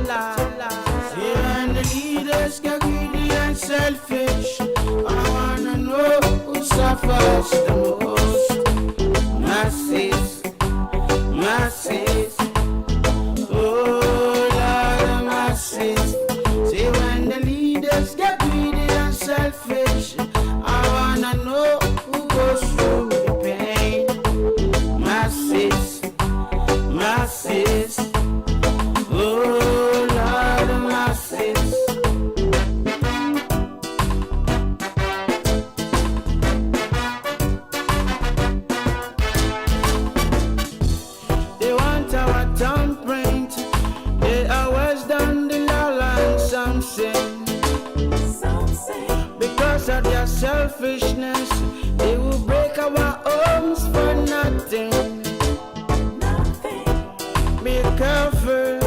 See when the leaders get greedy and selfish, I wanna know who suffers the most. Masses, masses, oh Lord of masses. See when the leaders get greedy and selfish, I wanna know who goes through the pain. Masses, masses, oh Lord of masses. They want our thumbprint, they always done the law and something. Because of their selfishness, they will break our homes for nothing. Be careful,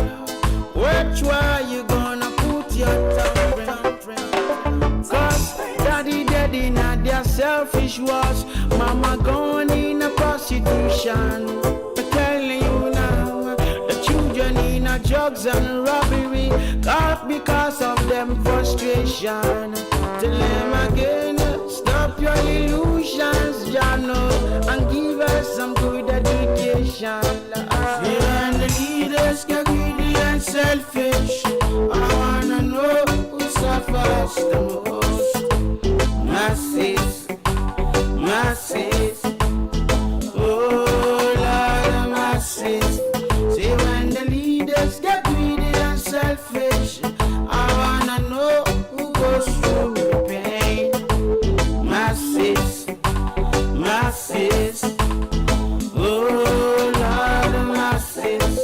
which way you gonna put your thumbprint. Cause daddy in their selfish wars, mama gone in a prostitution. I'm telling you now, the children in a drugs and robbery, caught because of them frustration. Tell them again, stop your illusions, Jano, and give us some good education. See when the leaders get greedy and selfish, I wanna know who suffers the most. Masses, masses, oh Lord of masses. See when the leaders get greedy and selfish, I wanna know who goes through the pain. Masses, masses, oh Lord of masses.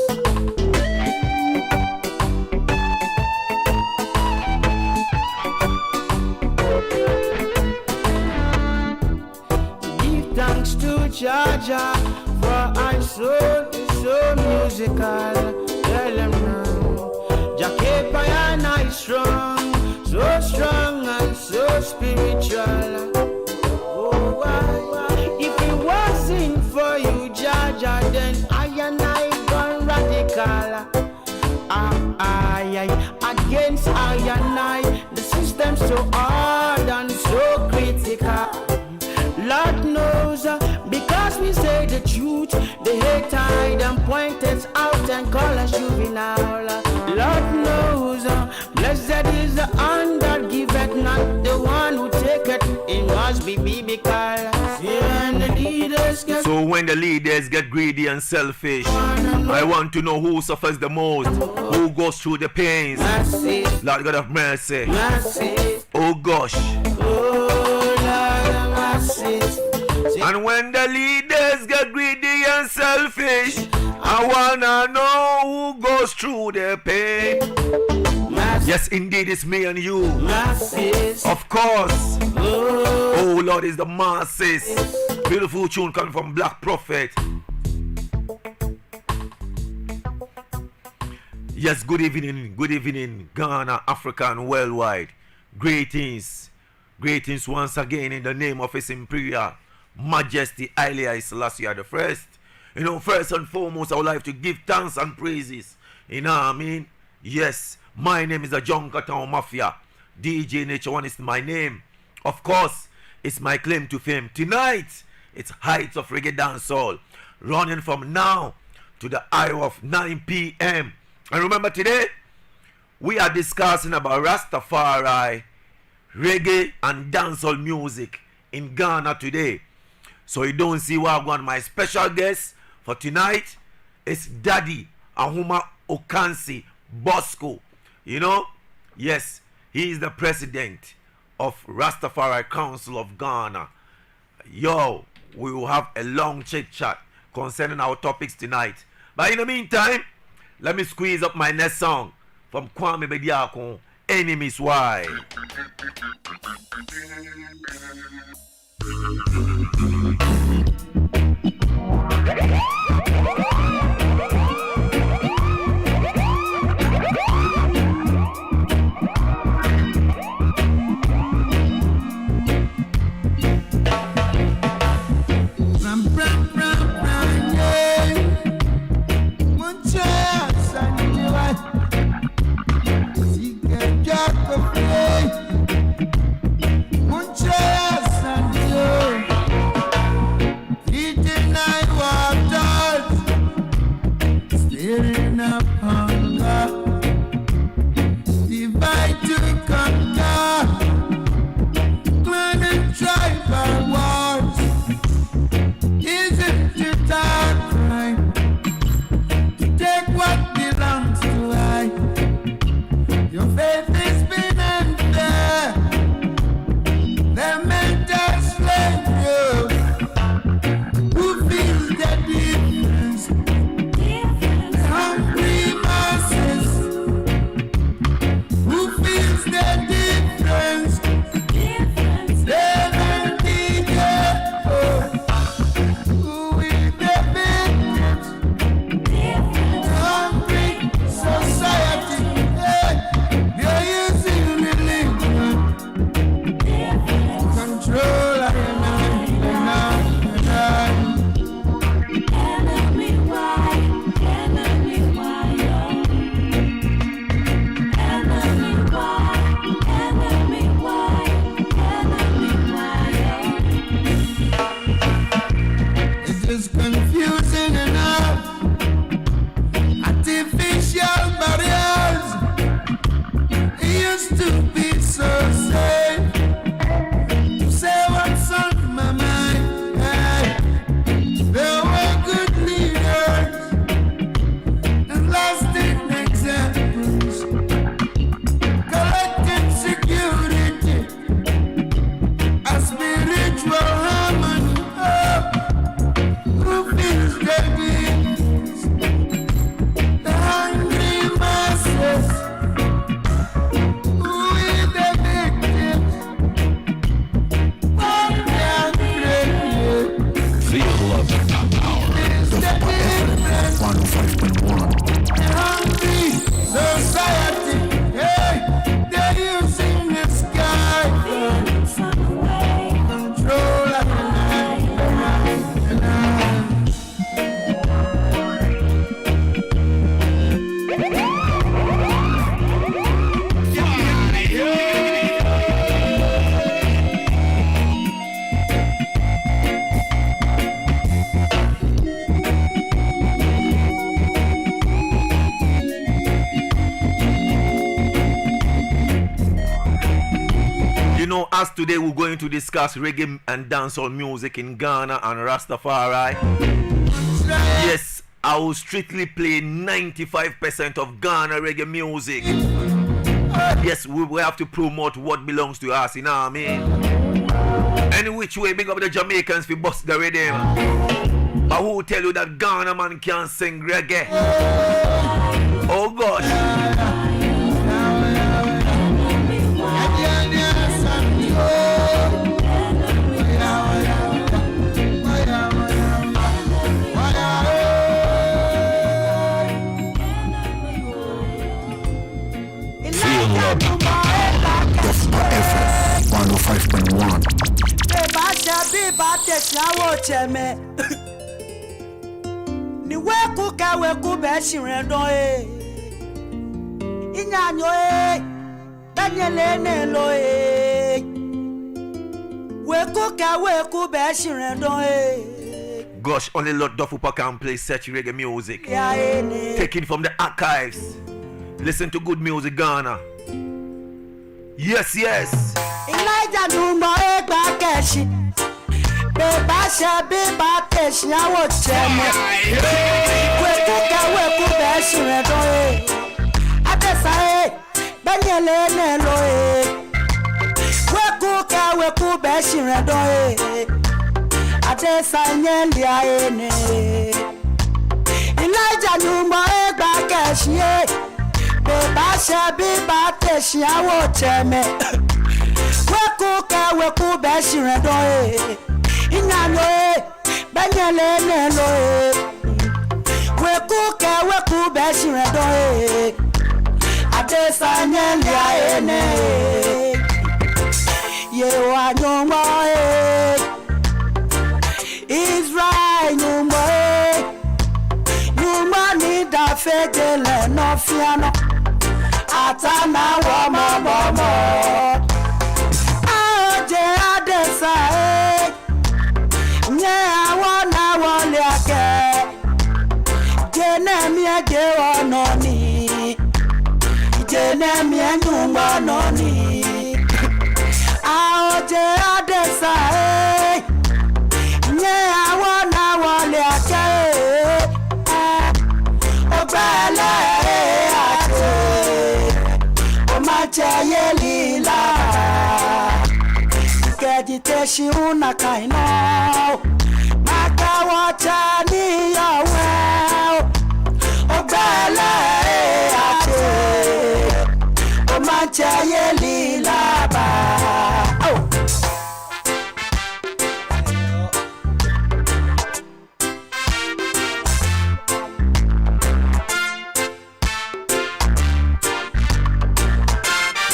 Give thanks to Jaja, for our soul is so musical. Tell them now, Jackie Payana is strong and so spiritual. Oh, if it wasn't for you, Jaja, then I and I gone radical. Against I and I, the system's so hard and so critical. Lord knows, because we say the truth, they hate hide and point us out and call us juvenile. Lord knows, blessed is the hand that giveth, not the one who taketh. It must be biblical. So when the leaders get greedy and selfish, I want to know who suffers the most, who goes through the pains. Lord God of mercy. Oh gosh. And when the leaders get greedy and selfish, I wanna know who goes through the pain. Yes, indeed, it's me and you. Of course. Oh Lord, it's the masses. Beautiful tune coming from Black Prophet. Yes, good evening, Ghana, Africa, and worldwide. Greetings once again in the name of His Imperial Majesty Haile Selassie I. You know, first and foremost, I would like to give thanks and praises. You know what I mean? Yes, my name is the Junkertown Mafia. DJ Nature One is my name. Of course, it's my claim to fame. Tonight, it's Heights of Reggae Dancehall, running from now to the hour of 9 p.m. And remember, today, we are discussing about Rastafari, reggae, and dancehall music in Ghana today. So you don't see what I want. My special guest for tonight is Daddy Ahuma Okansi Bosco. You know, yes, he is the president of Rastafari Council of Ghana. Yo, we will have a long chit chat concerning our topics tonight. But in the meantime, let me squeeze up my next song from Kwame Bediako, Enemies Why. know, as today we're going to discuss reggae and dancehall music in Ghana and Rastafari. Yes, I will strictly play 95% of Ghana reggae music. Yes, we will have to promote what belongs to us, you know what I mean? Any which way, big up the Jamaicans for bust the rhythm. But who tell you that Ghana man can't sing reggae? Oh gosh. Dofopa FM 105.1. Ni weku ka weku be shirendon inyanyo benyele ne lo weku ka weku be shirendon Gosh, only Lord Dofopa can play such reggae music. ya Taken from the archives. Listen to good music, Ghana. Yes, yes. Elijah numba egba keshi beba she beba keshi awo cheme weku ka weku be shirendon adesa benyele ne lo weku ka weku be shirendon adesa nyeli aene Elijah numba egba keshi beba she beba keshi awo cheme weku ka weku be shirendon inyano benyele ne lo weku ka weku be shirendon adesa nyeli aene ye wa nyoma Israel nyoma ni da fejele no fiano atana wa momo aje adesa nye awona wole ake jene mi eje ononi jene mi enyumba noni aje adesa nye awona wole ake obele ate o machaye lila kejiteshi una kaino makawacha ni yawe obele ate o machaye lila ba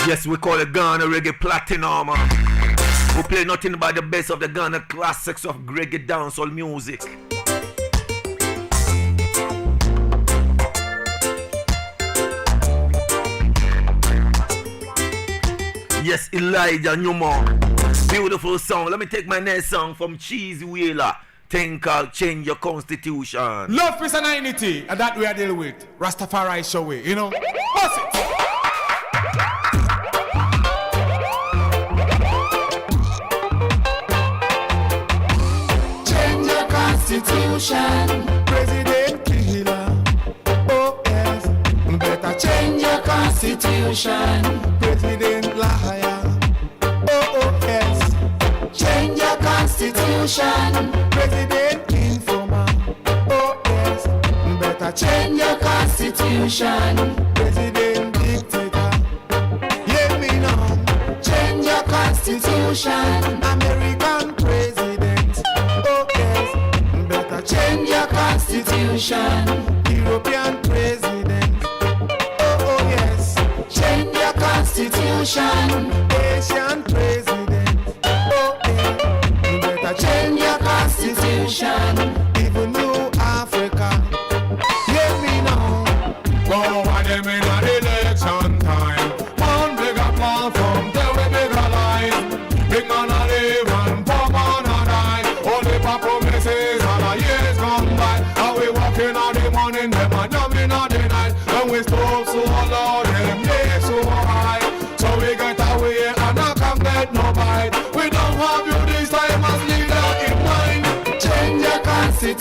Yes, we call it Ghana Reggae Platinum. We play nothing but the best of the Ghana classics of reggae dancehall music. Yes, Elijah Newman. Beautiful song. Let me take my next song from Cheesy Wheeler. Thing called Change Your Constitution. Love, peace, and unity, and that we are dealing with. Rastafari show way, you know. Bust it. Change your constitution, President Killer. Oh yes, better change your constitution, President Liar. Oh yes, change your constitution, President Informer. Oh yes, better change your constitution, President Dictator. Yeah, me now. change your constitution, American President. Oh yes, better change your constitution, European President. Oh yes, change your constitution, Asian President. Oh yeah, better change your constitution, even New Africa. Yeah, me now. Go over them in an election time. One bigger platform, tell me bigger lies. Big man a live and poor man a die. Only for promises and a years gone by. How we walking on the morning, them a jumping on the night. When we spoke so loud, them yeah so high. So we get away and I can't get nobody.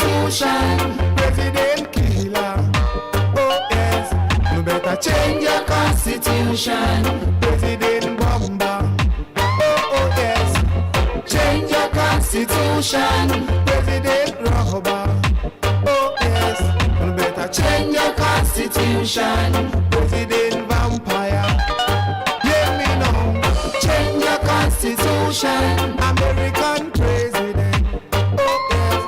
constitution. President killer. Oh yes, you better Change your constitution. President bomber. Oh yes, Change your constitution. President robber. Oh yes, you better Change your constitution. President vampire. Hear me now. Change your constitution. American president. Oh yes,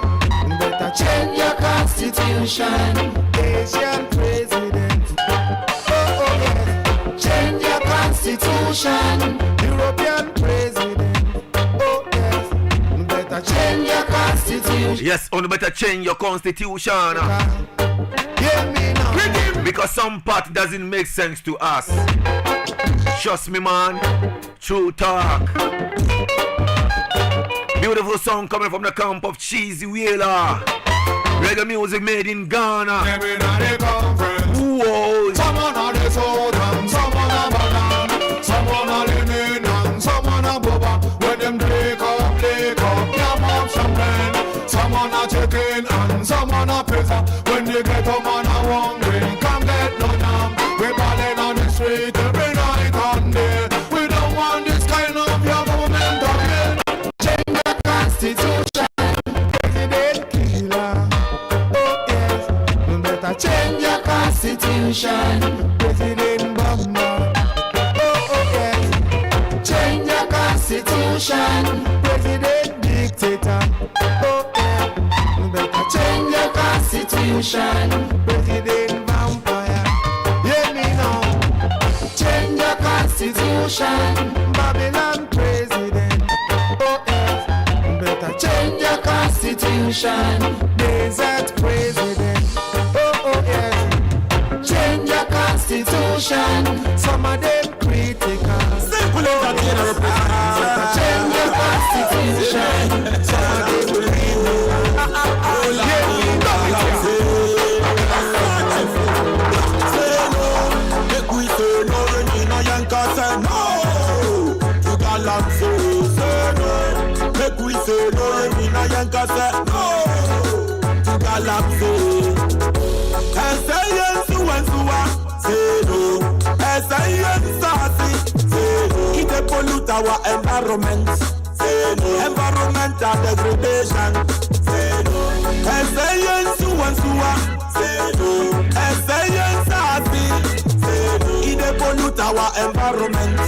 you better Change your constitution. Asian president. Oh yes, Change your constitution. European president. Oh yes, you better Change your constitution. Yes, you better change your constitution. Hear me now. Because some part doesn't make sense to us. Trust me, man. True talk. Beautiful song coming from the camp of Cheesy Wheeler. Reggae music made in Ghana. Everybody conference. Whoa. Someone on the soul and someone a banana. Someone a linen and someone a boba. When them break up, yam up champagne. Someone a chicken and someone a pizza. When they get a man a hungry, can't get no yam. We balling on the street every night and day. We don't want this kind of your government again. Change your constitution. President killer. Oh yes, you better Change your constitution. President bomber. Oh yes, Change your constitution. President dictator. Oh yeah, you better Change your constitution. President vampire. Hear me now. Change your constitution. Babylon president. Oh yes, you better Change your constitution. desert president. Oh yes, Change your constitution. some of them critical. Simple as that, you know. Change your constitution. Some of them critical. Hear me now. Make we say no, Renina Yanka say no. To Galaxy say no. Make we say no, Renina Yanka say no. To Galaxy. Esayen suwa say no. Esayen sassy say no. It pollute our environment. Say no. Environmental degradation. Say no. Esayen suwa say no. Esayen sassy. It pollute our environment.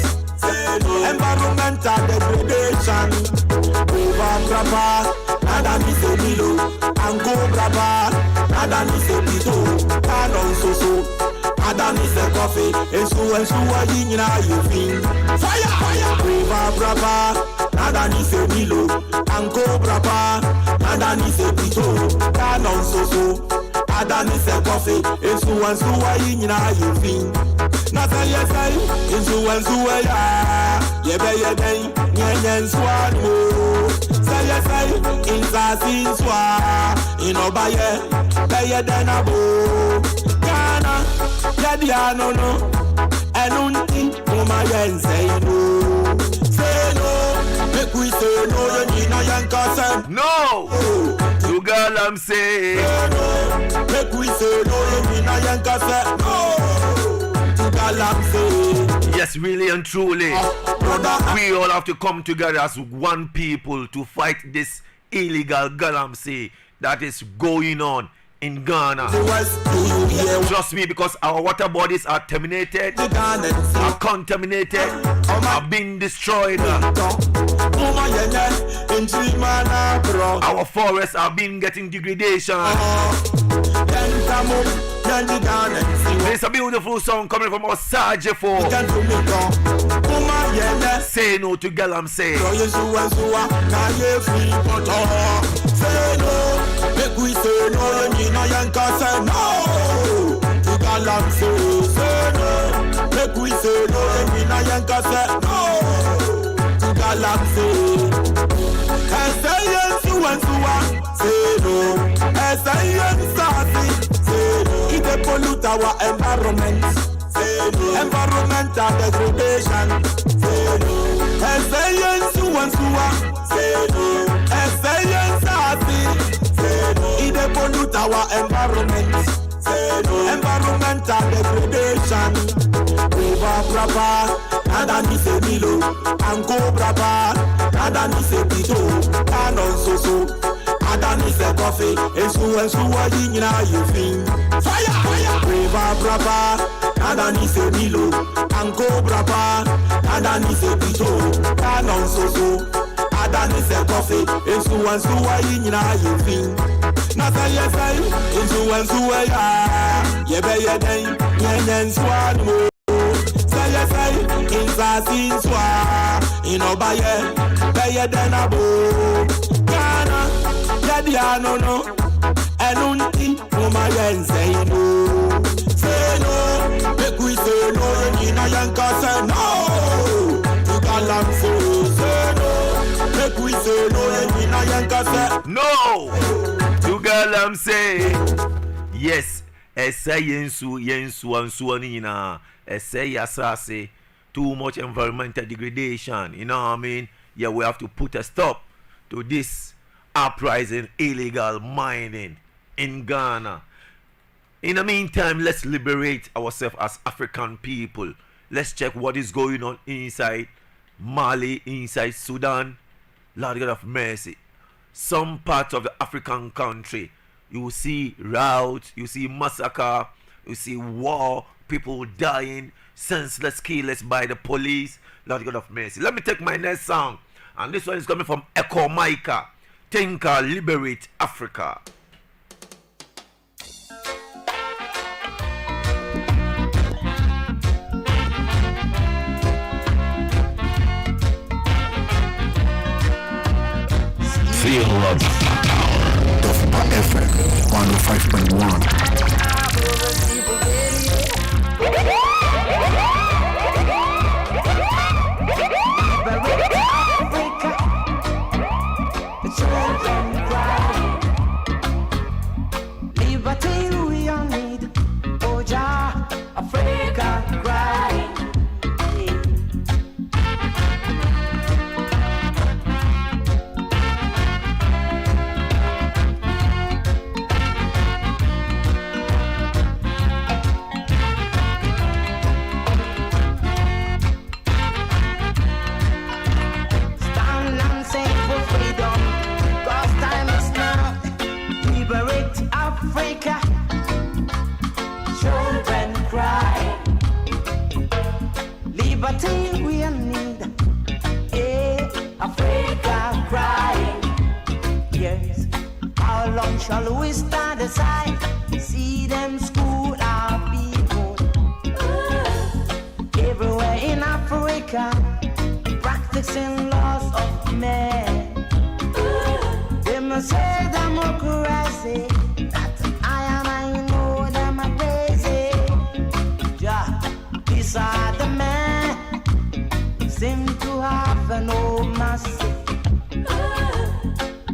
Environmental degradation. Over brava, nada ni se bilo. Ango brava, nada ni se pito. Canon so, nada ni se coffee. Ensu yinina yufin. Fire, fire. Over brava, nada ni se bilo. Ango brava, nada ni se pito. Canon so. Adani se coffee, ensu yinina yufin. Na say yes I, ensu ya. Yebe nyen swanu. Say yes I, insa swa. Inobaye, beye denabo. Ghana, yedi anono. Enunti, umayen say no. Say no, make we say no. Yenina yanka say No. You girl, I'm saying. make we say no, Yenina yanka say no. To Galaxy. Yes, really and truly. Brother, We all have to come together as one people to fight this illegal galamsey that is going on in Ghana. the West, do you hear Trust me, because our water bodies are terminated, the Ghana? are contaminated, are being destroyed. Mama yene, inji mana bro. Our forests are being getting degradation. Yentamu, yendi Ghana. There's a beautiful song coming from our Sergeant for Can do me go. Mama yene, Say No to Galamsey. so Yesu Yesuwa, na ye free poto. Say no, make we say no, Yenina yanka say no. To Galaxy, say no, make we say no, Yenina yanka say no. To Galaxy. Esayen suwa, say no. Esayen sassy, say no. It pollute our environment, say no. Environmental degradation, say no. Esayen suwa, say no. Esayen sassy, say It dey pollute our environment. Say no. Environmental degradation. River proper, nada ni se milo. Ango proper, nada ni se pito. Canon so. Nada ni se coffee. Ensu wa yinyina yefin. Fire. River proper, nada ni se milo. Ango proper, nada ni se pito. Canon so. Nada ni se coffee. Ensu wa yinyina yefin. Nasa yesai, ensu ya. Yebe yeden, nyen swanu. Say yesai, insa swa. Inobaye, beye denabo. Ghana, yedi no. Enunti, umayen say no. Say no, make we say no. Yina yanka say no. You galam say no. Make we say no. Yina yanka say no. You galam say yes. Say yensu and na. Say yasase. Too much environmental degradation. You know what I mean? Yeah, we have to put a stop to this uprising, illegal mining in Ghana. In the meantime, let's liberate ourselves as African people. Let's check what is going on inside Mali, inside Sudan. Lord God of mercy. Some parts of the African country, you will see riots, you see massacre, you see war, people dying, senseless killers by the police. Lord God of mercy. Let me take my next song. And this one is coming from Echo Micah. Tinker, liberate Africa. Feel love. Dofopa FM 105.1. Shall we stand aside, see them school our people? Everywhere in Africa, practicing laws of man. They must say democracy, that I know them are crazy. Yeah, these are the men, seem to have no mercy.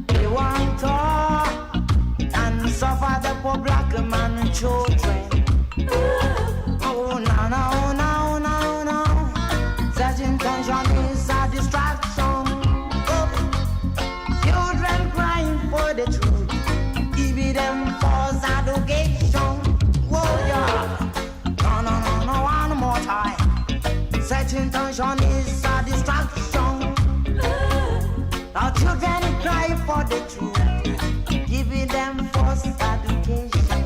They want all suffer the poor black man and children. Oh no. Such intention is a distraction. Children crying for the truth, give them false education. Whoa, yeah. No, one more time. Such intention is a distraction. Now children cry for the truth, giving them false education.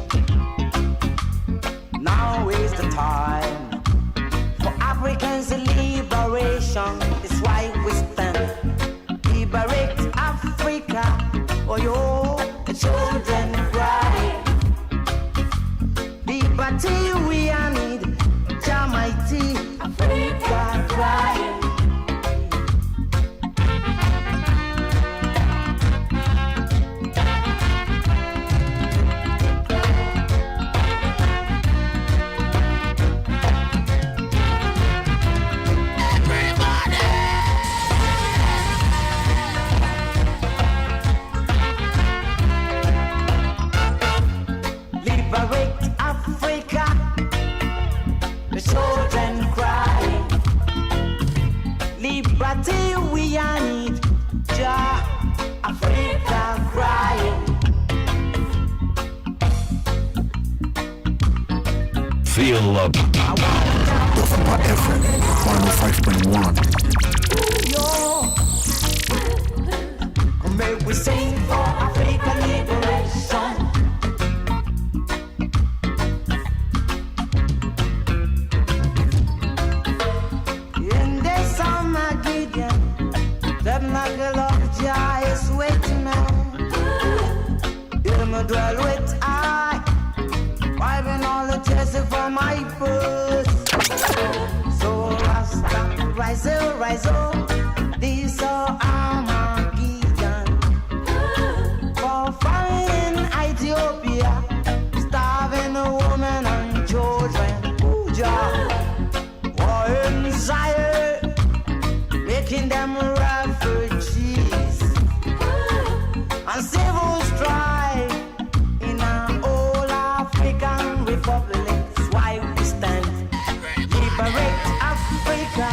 Now is the time for Africans' liberation. It's why we stand. Liberate Africa, or the children cry. Liberty we are need, Jamaica, Africa cry. 105.1. Yo, make we sing for African liberation. In this summer Gideon, that knuckle of Jah is waiting man. Him dwell with I, wiping all the tears from my purse. So Rasta, rise up, this are Armageddon. For fire in Ethiopia, starving women and children. Jah, war in Zaire, making them refugees. And civil strife in our whole African republic. That's why we stand. Liberate Africa.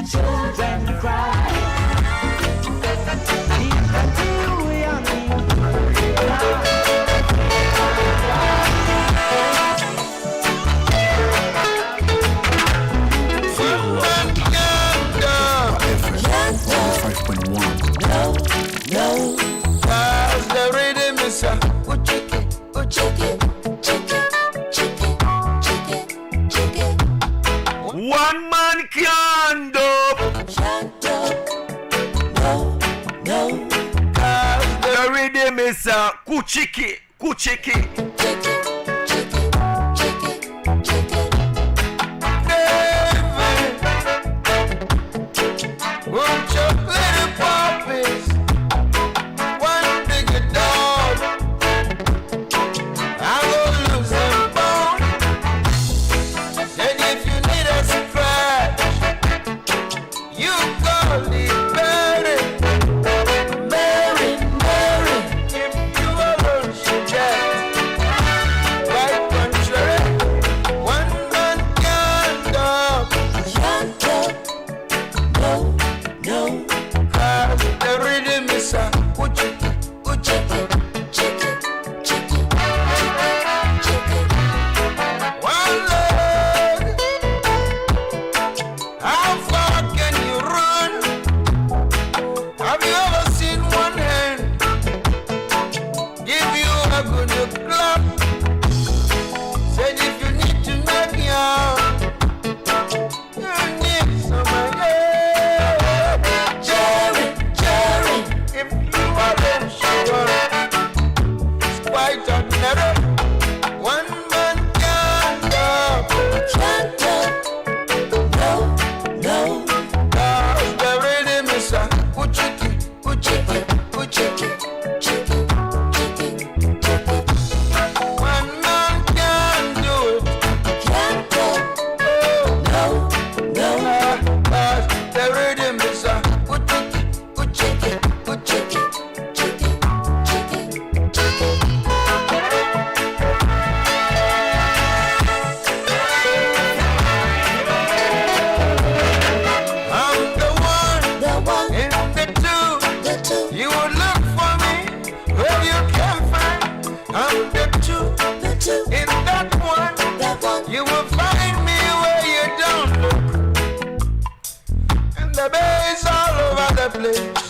Children cry. One man can't do. Cause the rhythm is kuchiki, kuchiki.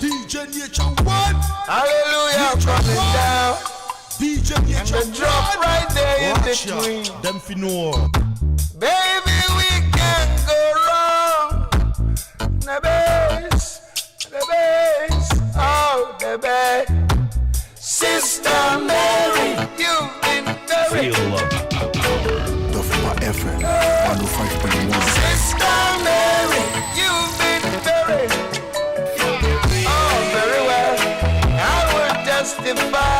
DJ Nature One. Hallelujah, coming down. DJ Nature And the drop right there in between. Them fi know. Baby, we can't go wrong. The bass, oh, the bass. Sister Mary, you've been very. Dofopa FM 105.1. Sister Mary, you've been very. Oh, very well. I will testify.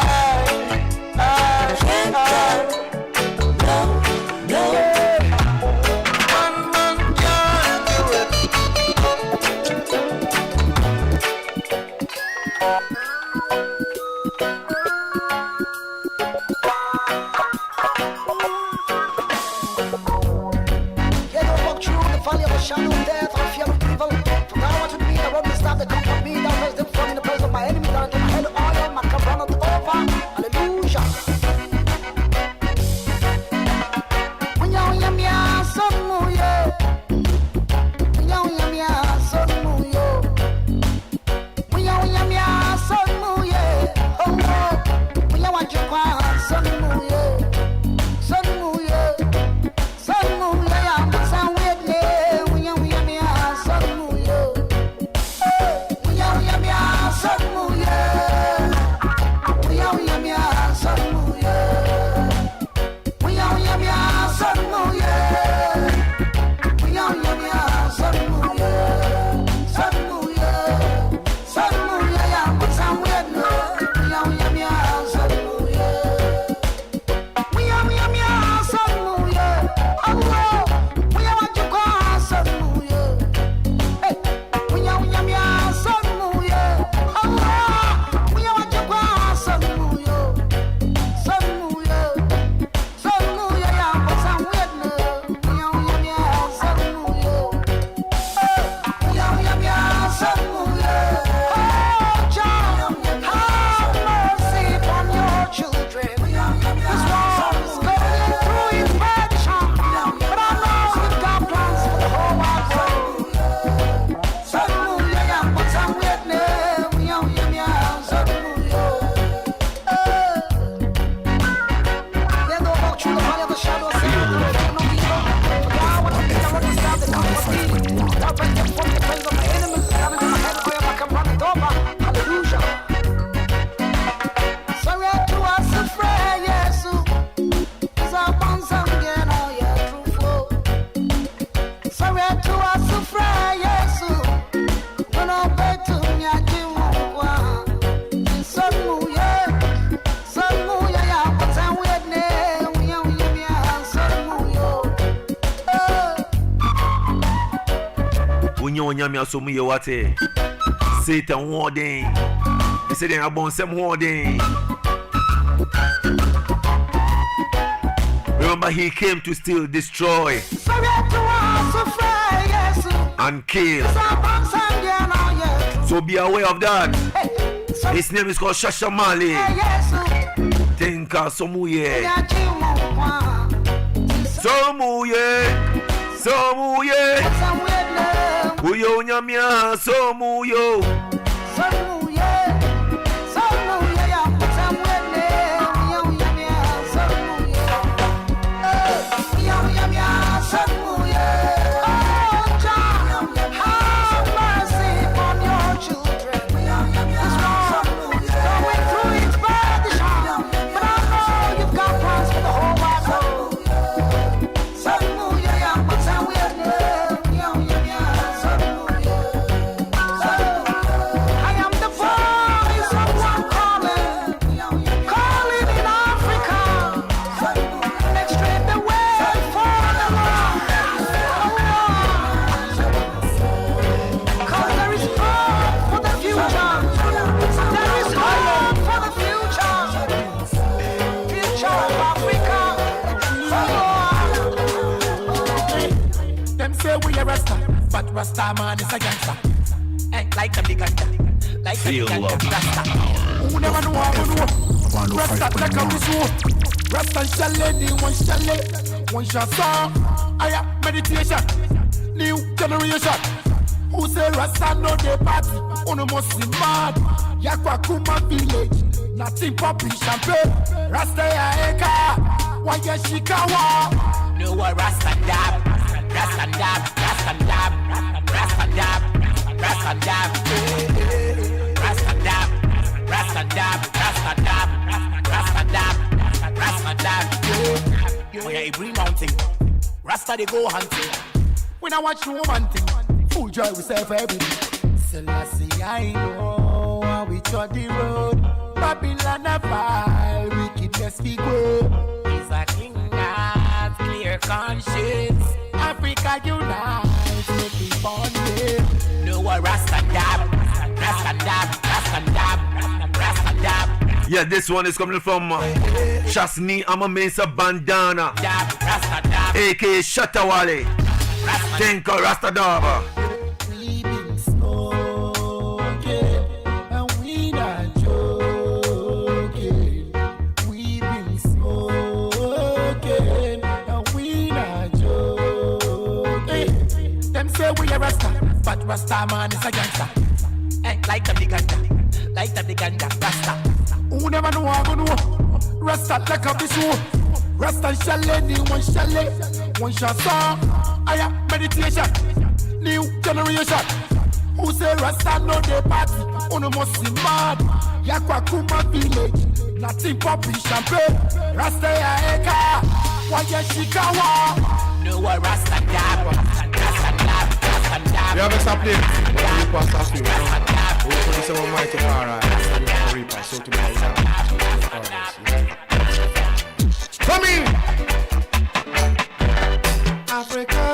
One man can't do it. Yeah, don't walk through the valley of the shadow of death, I fear no evil. For now what would be the road to stop the come from me, thou raise them from the place of my enemy, down to my head oil, my cup runneth over. Hallelujah. When you hear me, some more, yeah. Unyonya me so me what Satan warning. He said they are born some warning. Remember, he came to steal, destroy, and kill. So be aware of that. His name is called Shashamali. Tenka Somuye. Somuye. Uyo nyamia Somuyo. But Rasta man is a gangster. Ain't like the big gangster. Like the big gangster. Rasta. Who never know how to know? Rasta like a resort. Rasta shall lady, one shall lady. One shall song. I am meditation. New generation. Who say Rasta no day party? On a Muslim mad. Yakwa Kuma village. Nothing poppy champagne. Rasta ya eka. Why ya shikawa? No Rasta dab. Rasta dab. Rasta dab. Rasta dab, Rasta dab, Rasta dab, Rasta dab, Rasta dab, Rasta dab, Rasta dab. Oh yeah, every mountain, Rasta they go hunting. When I watch no man thing, full joy we serve every day. Selassie I know how we trod the road. Babylon a fall, wickedness we go. He's a king of clear conscience. Africa unite. No Rasta dab, Rasta dab, Rasta dab, Rasta dab. Yeah, this one is coming from Shasni Amamensa Bandana, aka Shatawale. Tenka Rasta Daba. We been smoking and we not joking. We been smoking and we not joking. Them say we a Rasta. But Rasta man is a gangster. Ain't like the big gangster. Like the big gangster. Rasta. Who never know how to know? Rasta like a bishop. Rasta shall lady, one shall lay. One shall song. I am meditation. New generation. Who say Rasta no day party? On a Muslim mad. Yakwa Kuma village. Nothing poppy champagne. Rasta ya eka. Why ya shikawa? No Rasta dab. Rasta dab. You have a stop there. Reaper stop here. We'll put this on my tomorrow. Reaper, so tomorrow. Come in! Africa,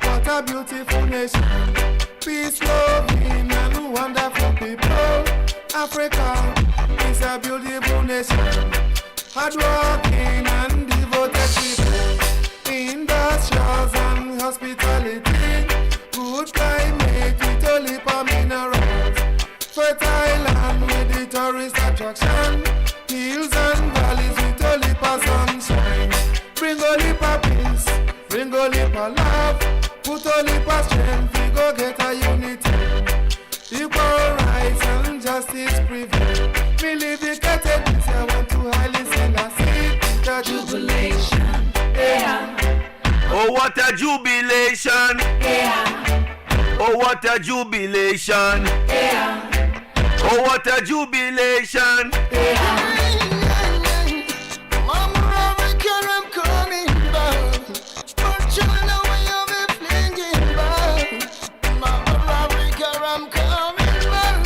what a beautiful nation. Peace, loving, and wonderful people. Africa is a beautiful nation. Hardworking and devoted people. Industrials and hospitality. Good climate with a lip of minerals. Fertile land with the tourist attraction. Hills and valleys with a lip of sunshine. Bring a lip of peace, bring a lip of love. Put a lip of strength, we go get a unity. Equal rights and justice prevail. Me live the categories, I want to highly sing a seed. The jubilation, yeah. Oh, what a jubilation! Yeah. Oh, what a jubilation! Yeah. Oh, what a jubilation! Yeah. Mama, I'm coming back. But you know you'll be flinging back. Mama, I'm coming back.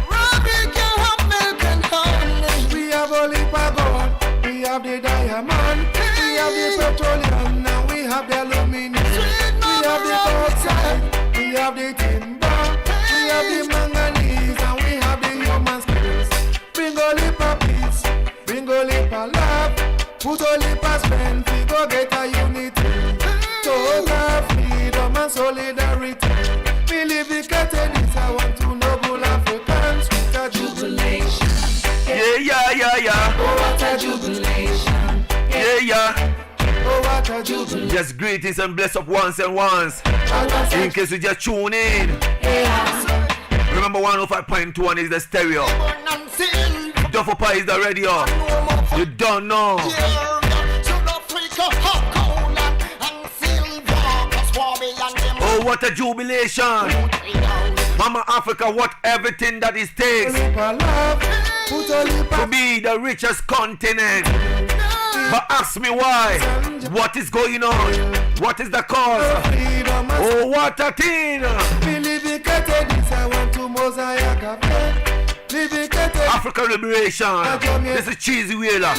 Ravica, have milk and honey. We have only gold, we have the diamond, we have the petroleum, now we have the aluminum. We have the bauxite, we have have the timber, we have the manganese, and we have the human skills. Bring all the peace, bring all the love, put all the strength, we go get a unity. Total freedom and solidarity. Believe the this, I want to noble Africans with a jubilation. Yeah. Oh, what a jubilation. Yeah. Oh, what a jubilation. Just greetings and bless up once and once. In case you just tune in. Remember 105.1 is the stereo. Dofopa is the radio. You don't know. Oh, what a jubilation. Mama Africa, what everything that it takes to be the richest continent. But ask me why. What is going on? What is the cause? Oh, what a thing. Africa liberation. This is Cheesy Wheeler. I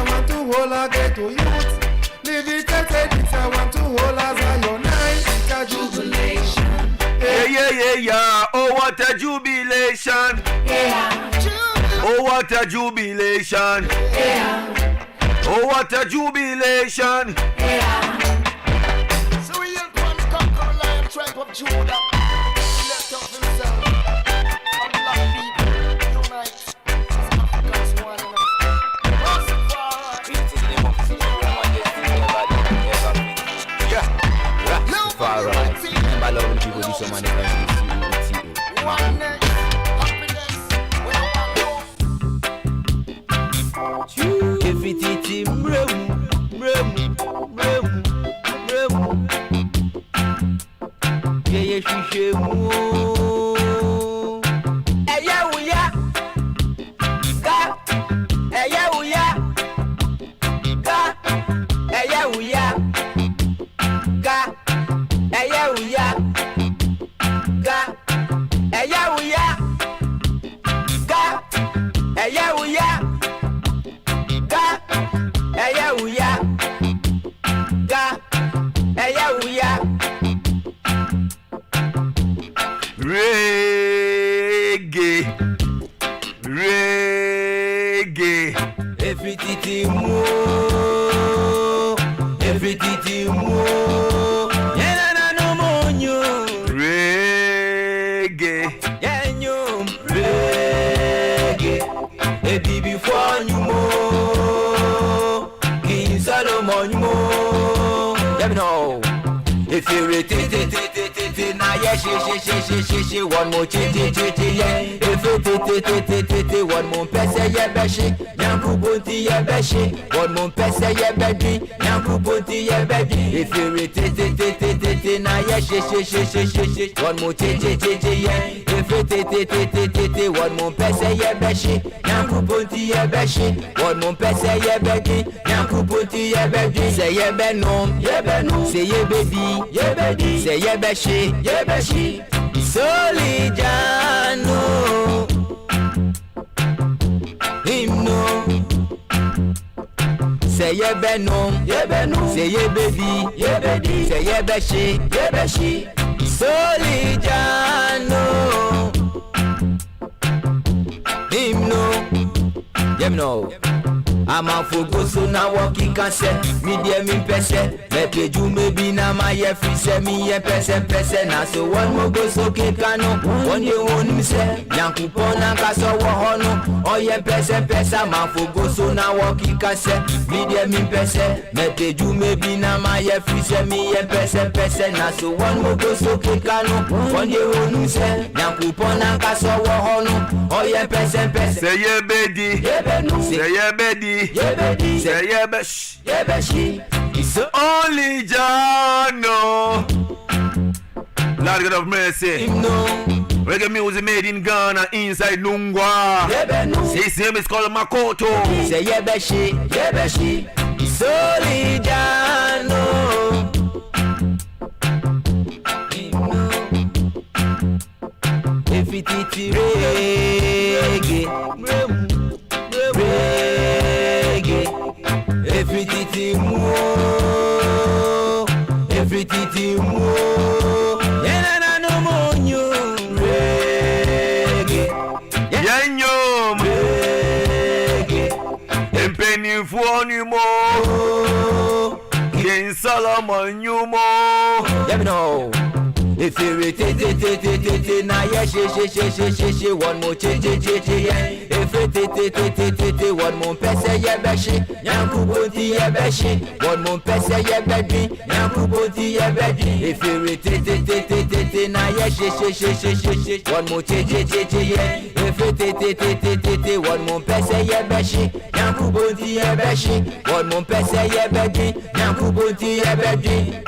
want to hold a ghetto youth. I want to hold as a unite. A jubilation. Yeah. Oh, what a jubilation. Oh, what a jubilation. Oh, what a jubilation. So we are going to conquer the lion tribe of Judah. Lift up himself. And black people unite. As Africans one and all. Rastafari. It is the name of the Majesty, never be. Yeah. Rastafari. Remember loving people, do some money. Oneness, happiness, we don't want If it is mremu. Yeah, she mo. Eya uya. Ga. Eya uya. Ga. Eya uya. Ga. Eya uya. Ga. Eya uya. Ga. Eya uya. Ga. Eya uya. Ga. Eya uya. Reggae. Everything mo. Yeah, no more new. Reggae. Yeah, new. Reggae. A baby for you more. King Solomon more. Let me know. If you retain now, yes, she, one more yeah. If you one more pesa, yeah, bashi, Yanku Bunti, yeah, bashi, one more pesa, yeah, baby, Yanku Bunti, yeah, baby. If you retain now, yes, she, one more yeah. If you one more pesa, yeah, bashi, Yanku Bunti, yeah, bashi, one more pesa, yeah, baby, Yanku Bunti, yeah, baby. Say, yeah, benom, say, yeah, baby. Yeah, baby. Say yeah, bashi. Yeah, bashi. Solidiano. Hymno. Say yeah, benom. Yeah, benom. Say yeah, baby. Yeah, baby. Say yeah, bashi. Yeah, bashi. Solidiano. Hymno. Yeah, no. I'm a fogo so now walking can say media me pese me peju maybe na my free say me ye pese na so one more go so ke kano one day one me say Yankupon na ka so wo hono o ye pese ma fogo so now walking can say media me pese me peju maybe na my free say me ye pese na so one more go so ke kano one day one me say Yankupon na ka so wo hono o ye pese say ye bedi say ye bedi say yeah, bash. Yeah, bashi. It's only Jano. Lord God of mercy. Reggae music made in Ghana, inside Nungwa. His name is called Makoto. Say yeah, bashi. Yeah, bashi. It's only Jano. If it is reggae. Everything more, yeah, Onimo. King Solomon Yumo. Let me know. If you rotate it, now yes, one more change, if it one more pesa, yeah, bashi, Yankuboti, yeah, bashi, one more pesa, yeah, baby, Yankuboti, yeah, baby. If you rotate it, now yes, one more change, if it one more pesa, yeah, bashi, Yankuboti, yeah, bashi, one more pesa, yeah, baby, Yankuboti, yeah, baby.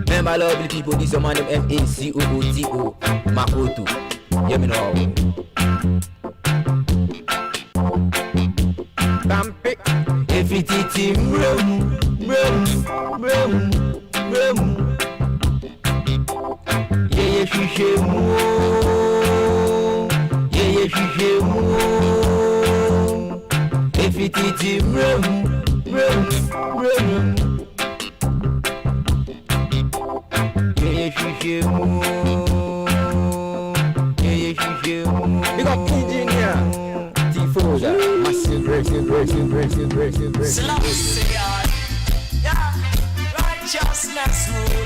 Remember, lovely people, this is man them MACOOTO, Makoto. Hear me now. Bampi, if it is him, rum. Yeah, she mo. If it is him, rum. Big up engineer Dofopa, massive grace. Yeah, righteousness rule.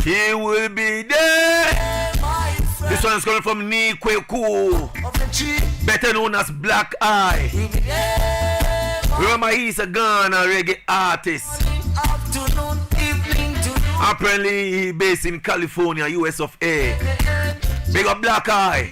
He will be there. This one is coming from Nikweku, better known as Black Eye. Remember, he's a Ghana reggae artist. Apparently, he's based in California, US of A. Big up Black Eye.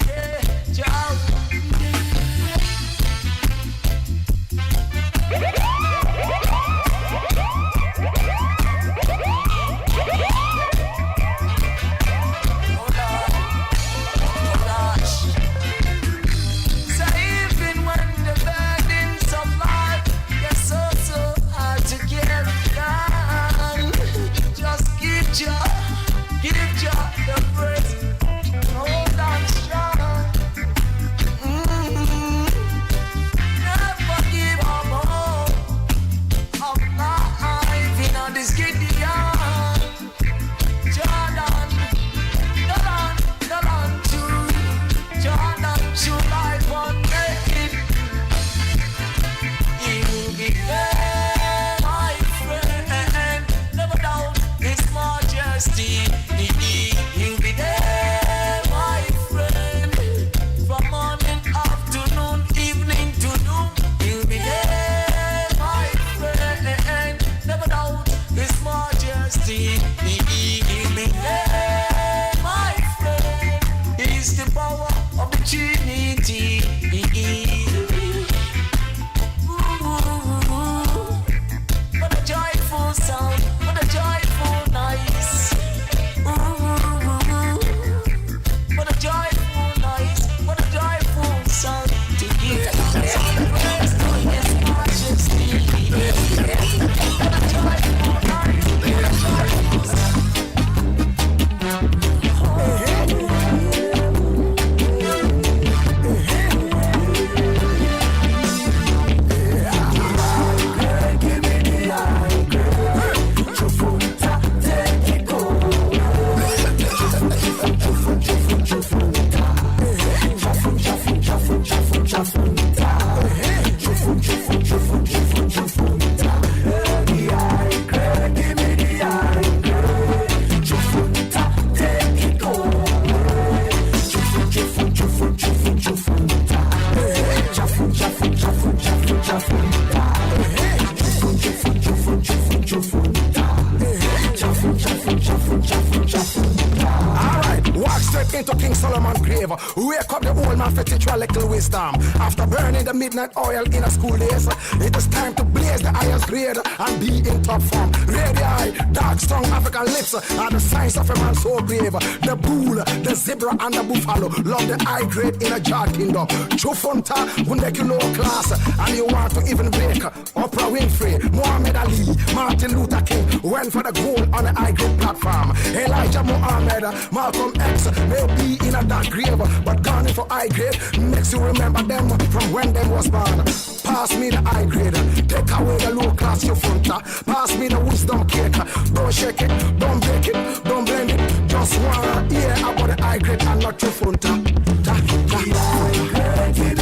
Solomon grave. Wake up the old man for teach you a little wisdom. After burning the midnight oil in a school days, it is time to blaze the highest grade and be in top form. Ready eye, dark strong African lips are the signs of a man so brave. The bull, the zebra and the buffalo love the high grade in a jar kingdom. Chufunta will make you low class and you want to even break Oprah Winfrey, Muhammad Ali, Martin Luther King went for the gold on the high grade platform. Elijah Muhammad, Malcolm X may be in a dark grave, but gone for high grade makes you remember them from when them was born. Pass me the high grade, take away the low class Chufunta. Pass me the wisdom cake. Don't shake it, don't break it, don't blend it. Just wanna hear about the high grade and not Chufunta. Give me the high grade.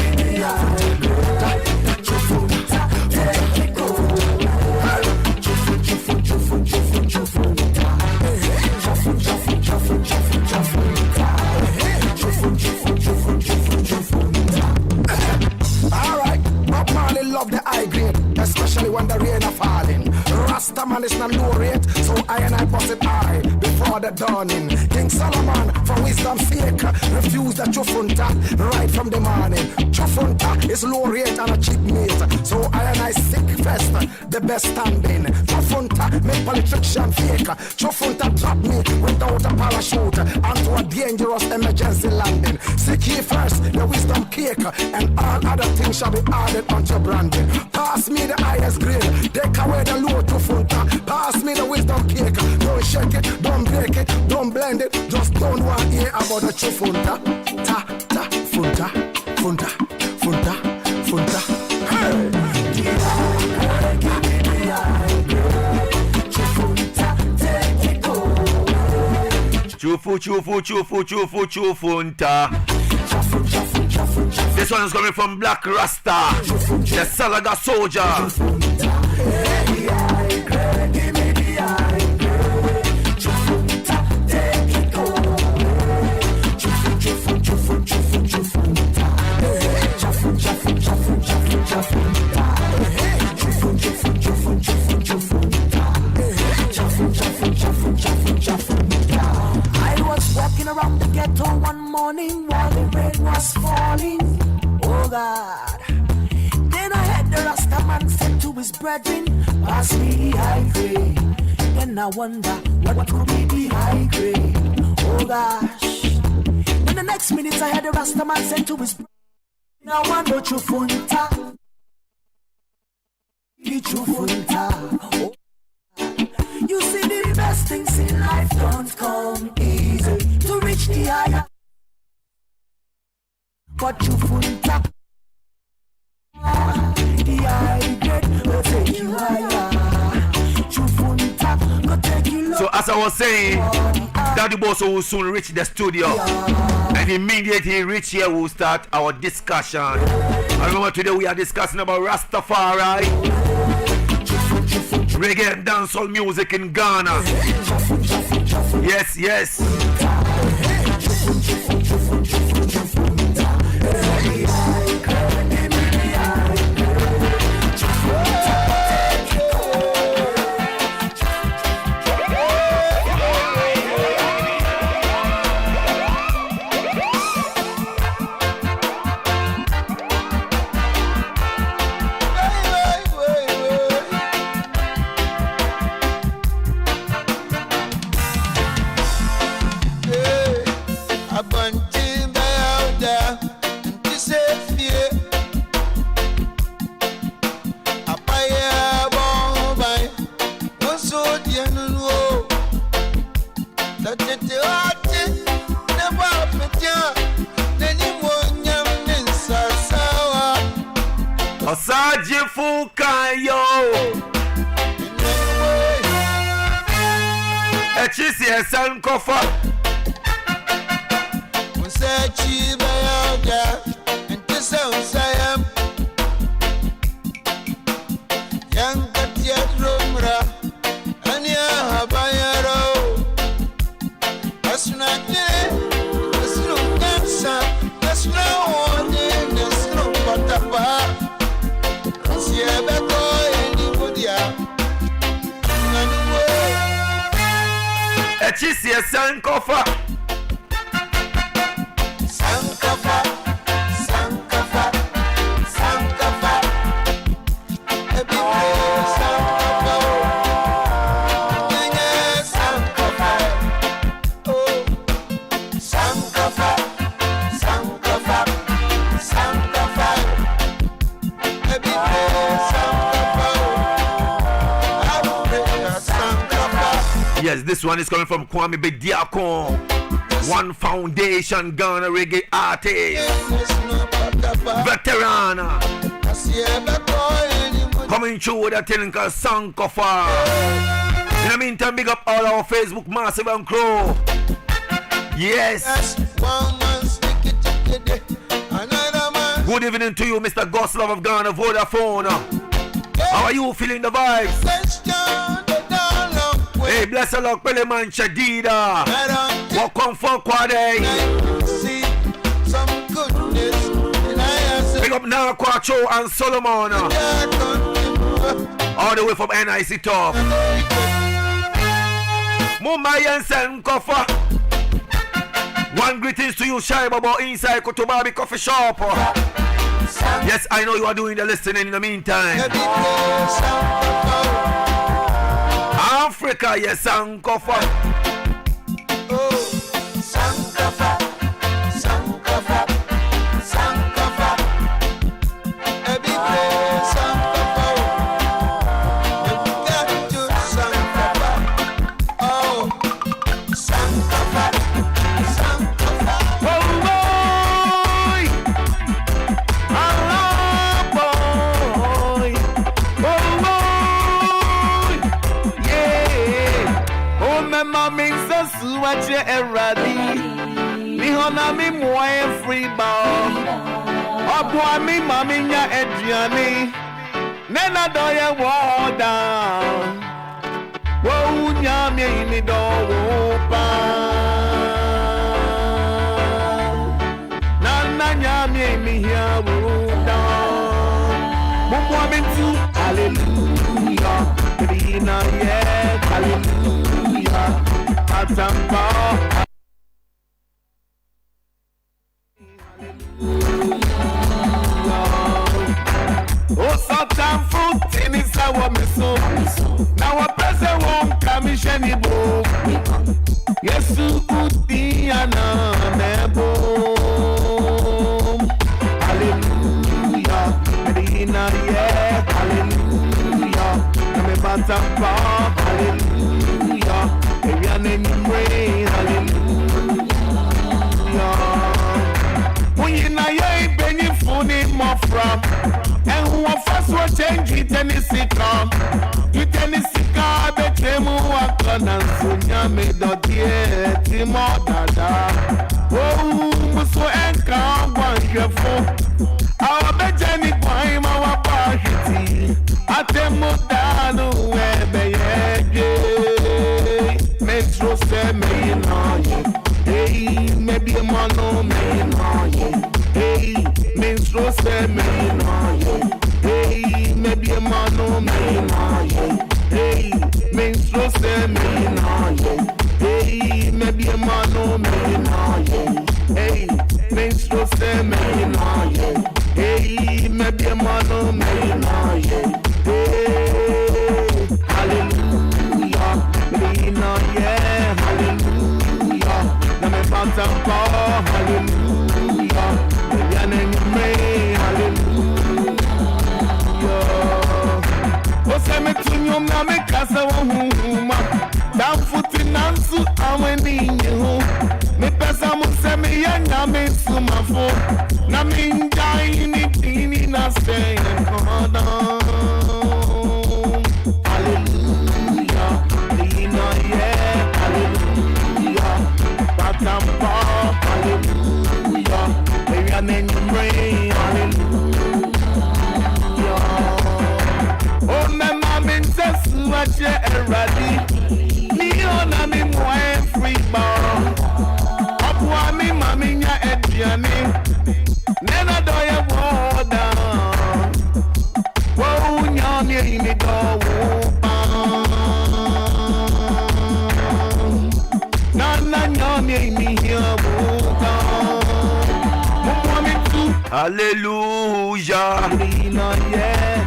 Chufunta, take it go. Alright, Bob Marley love the high grade, especially when the rain are falling. Rasta man is not low rate, so I and I bust it high before the dawning. King Solomon, for wisdom's sake, refused the Chufunta right from the morning. Chufunta is low rate and a cheap mate, so I and I sick fest, the best standing. Chufunta make politician fake. Chufunta drop me without a parachute onto a dangerous emergency landing. Seek ye first the wisdom cake, and all other things shall be added onto branding. Pass me the highest grade, take away the low Chufunta. Pass me the wisdom cake. Don't shake it, don't break it, don't blend it. Just don't want to hear about the Chufunta. Ta ta funta, funta, funta, funta. Hey. Chufunta. This one is coming from Black Rasta, the Salaga soldier. I was walking around the ghetto one morning while the rain was falling. Oh God. Then I heard the Rasta man said to his brethren, pass me the high grade. Then I wonder what could be the high grade. Oh gosh. Then the next minute I heard the Rasta man said to his brethren, now I know Chufunta. Chufunta. Oh. You see the best things in life don't come easy to reach the higher. But Chufunta, the high grade will take you higher. Chufunta will take you low. So as I was saying, Daddy Bosso will soon reach the studio, and immediately reach here we'll start our discussion. I remember today we are discussing about Rastafari, reggae and dancehall music in Ghana. Yes, yes. Osaji Fukayo Echisi Esan Kofa Musachi Bayaga and Tessa Usayam Young Katia Rumra Anya Habayaro Asnake Asnu Kansa Asna One Asnu Patapa Echisi Esan Kofa Yes, this one is coming from Kwame Bediako. One Foundation Ghana reggae artist. Veteran. Coming through with a thing called Sankofa. In the meantime, big up all our Facebook massive and crew. Yes. Good evening to you, Mr. Goslov of Ghana Vodafone. How are you feeling the vibes? Hey, bless the Lord, Pele Man Shadida. Welcome for Quade. Big up Nakwacho and Solomon. All the way from NIC Top. Mumbai and Sankofa. One greetings to you, Shai Baba, inside Kotobabi Coffee Shop. Yes, I know you are doing the listening in the meantime. Africa, yes, Sankofa. Sankofa, Sankofa, Sankofa. Every day, Sankofa. You got to Sankofa. Oh, Sankofa, Sankofa. Oh boy, boy, yeah. Oh my mommy says what you ready. Me hona me moye free ball. Oh boy, me mommy nya Adriani. Nena do ye water. Whoa, nya me ni do pa. Me here, hallelujah, Rina, yeah, hallelujah, Atampa, oh, Satan fruit in his sour miso. Now a person won't come in any book. Yes, you could be an amebo. Hallelujah, Medina, yeah, hallelujah. Come batampa, hallelujah. Maybe an rain, hallelujah. When you know you're penny funny more from, and who are first will change it, Tennessee come. You Tennessee car, bet them who are gonna sunya me the dear Timo Dada. Oh, so and come one careful. Our Benjamin Quime, our party. Atemodano, where Metro say, may know ye. Hey, maybe a mono may know ye. Hey, Metro say, may know ye. Hey, maybe a mono may know ye. Hey, Metro say, may know ye. Hey, maybe a mono may know ye. Hey, Metro say, may know ye. Hey, maybe a man may know ye. Hey, hallelujah, may know ye. Hallelujah, na me batampa. Hallelujah, me hallelujah. O se me tunyom na me kasa wo huma. Dan futi nansu aweni nyehu. Me pesa mu se me yanya me sumafo. Na minja ini na stay and hold on. Hallelujah, Lina, yeah, hallelujah. Batampa, hallelujah. Baby, I name you rain, hallelujah. Oh, my mom says, what you ready? Me on a me more free bar. Up one me, mommy, ya Adriani. Nena do ya water. Whoa, nyami ini do pa. Nana nyami ini here woka. Hallelujah.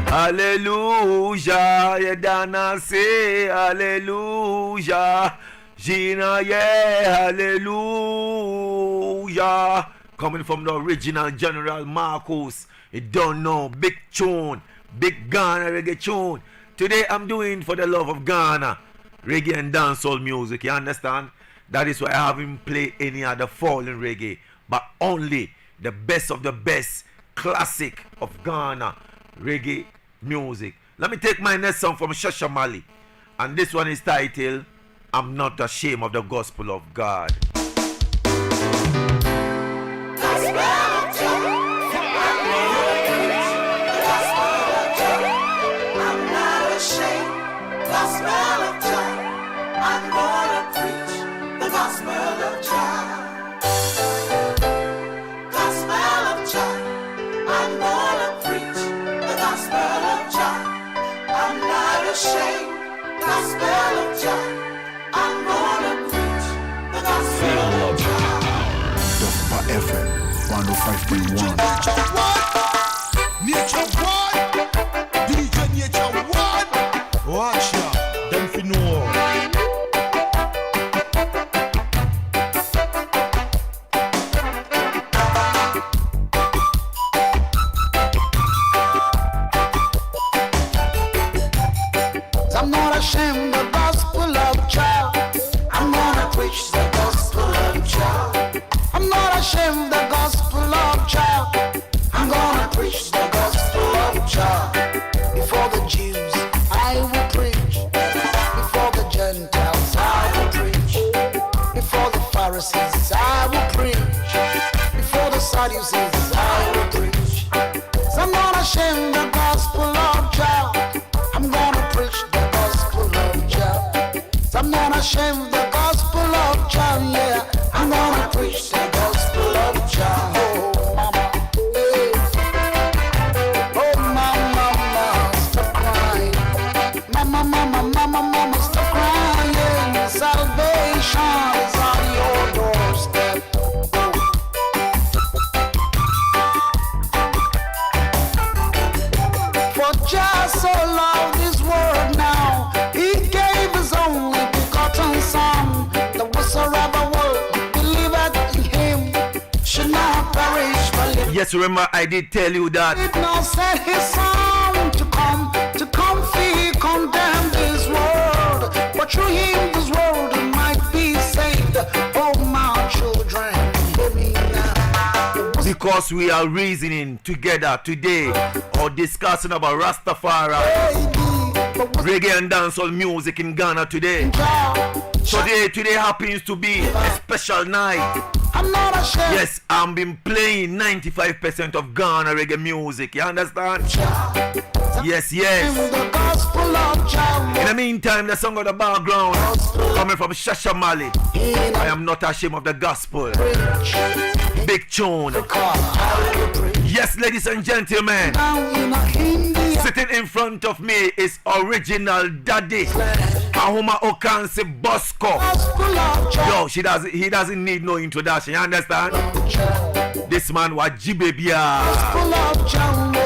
Hallelujah. Yedana say hallelujah. Gina, yeah, hallelujah. Coming from the original General Marcos. You don't know. Big tune. Big Ghana reggae tune. Today I'm doing for the love of Ghana. reggae and dancehall music, you understand? That is why I haven't played any other foreign reggae, but only the best of the best classic of Ghana reggae music. Let me take my next song from Shasha Mali, and this one is titled I'm Not Ashamed of the Gospel of God. Dofopa FM 105.1. Nature one, DJ Nature one. Watch ya, them fi know. I'm not ashamed of the gospel of child. I'm gonna preach the gospel of child. I'm not ashamed of the gospel of child. I'm gonna preach the gospel of child. Before the Jews, I will preach. Before the Gentiles, I will preach. Before the Pharisees, I will preach. Before the Sadducees, I will preach. So I'm not ashamed of the gospel of child. I'm gonna preach the gospel of child. So I'm not ashamed of the gospel of child, yeah. I'm gonna preach the gospel of child. Oh, mama, hey. Oh, mama, stop crying. Mama, stop crying. Salvation is on your doorstep. For just so loved this world now, He gave His only begotten Son, that whatsoever will believeth in Him should not perish but live. Yes, remember I did tell you that Did not send His Son to come free, condemn this world, but through Him this world might be saved. Oh, my children, hear me now. because we are reasoning together today or discussing about Rastafari, reggae and dancehall music in Ghana today. Today happens to be a special night. I'm not ashamed. Yes, I've been playing 95% of Ghana reggae music. You understand? Yes. The gospel of child. In the meantime, the song of the background coming from Shasha Mali. I am not ashamed of the gospel. Big tune. Yes, ladies and gentlemen, sitting in front of me is original Daddy Ahuma Okansi Bosco. Yo, he doesn't need no introduction. You understand? This man was Jibebia,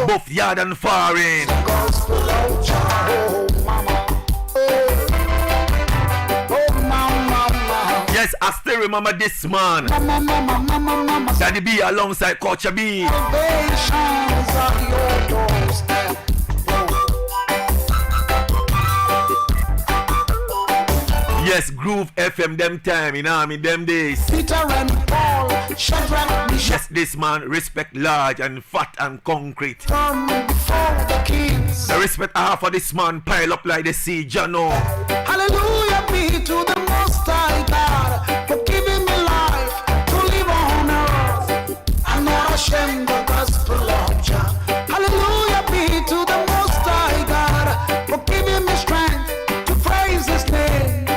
both yard and foreign. Yes, I still remember this man. Daddy B alongside Culture B. Yes, Groove FM them time, you know what I mean, them days. Peter and Paul, Shadrach, Yes, this man respect large and fat and concrete. from before the kings. The respect I have for this man pile up like the sea, Jano. Hallelujah be to the Most High God for giving me life to live on earth. I'm not ashamed of the gospel of Jah. Hallelujah be to the Most High God for giving me strength to praise His name.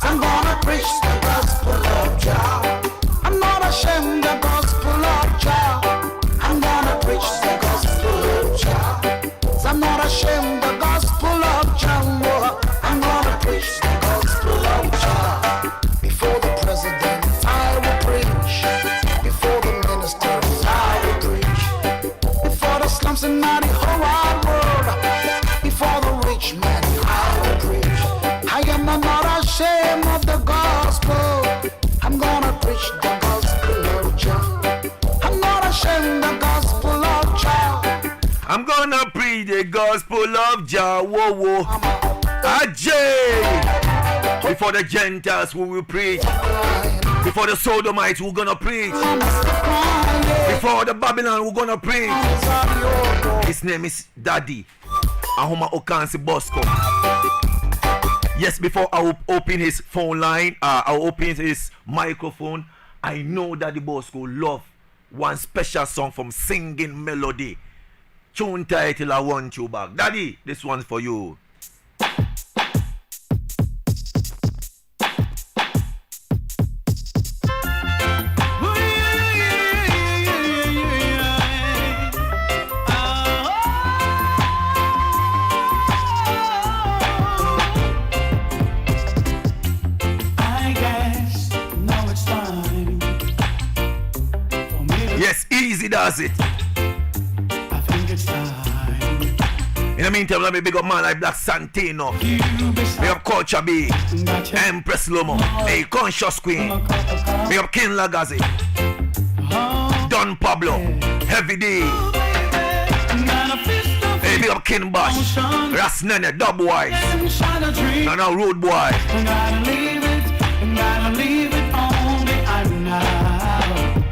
I'm gonna preach the gospel of Jah. I'm not ashamed of the gospel of Jah. I'm gonna preach the gospel of Jah. I'm not ashamed of the gospel of Jah. I'm gonna preach the gospel of Jah. Before the president, I will preach. Before the ministers, I will preach. Before the slums and the whole wide world. Before the rich man, I will preach. I am not ashamed of the gospel. I'm gonna preach the gospel of Jah. I'm not ashamed of the gospel of Jah. I'm gonna preach the gospel of Jah. Whoa, whoa. Ajay. Before the Gentiles, we will preach. Before the Sodomites, we're gonna preach. Before the Babylon, we're gonna preach. His name is Daddy Ahoma Okansi Bosco. Yes, before I open his phone line, I'll open his microphone. I know Daddy Bosco love one special song from Singing Melody. Tune title I Want You Back. Daddy, this one's for you. Yes, easy does it. I think it's time. In the meantime, let me big up man like Black Santino. Big up Culture B, Empress Lomo, hey Conscious Queen. Big up King Lagazi, Don Pablo, Heavy D. Hey, big up King Bash, Ras Nene, Dub Wise, and now Road Boy. Gotta leave it on behind now.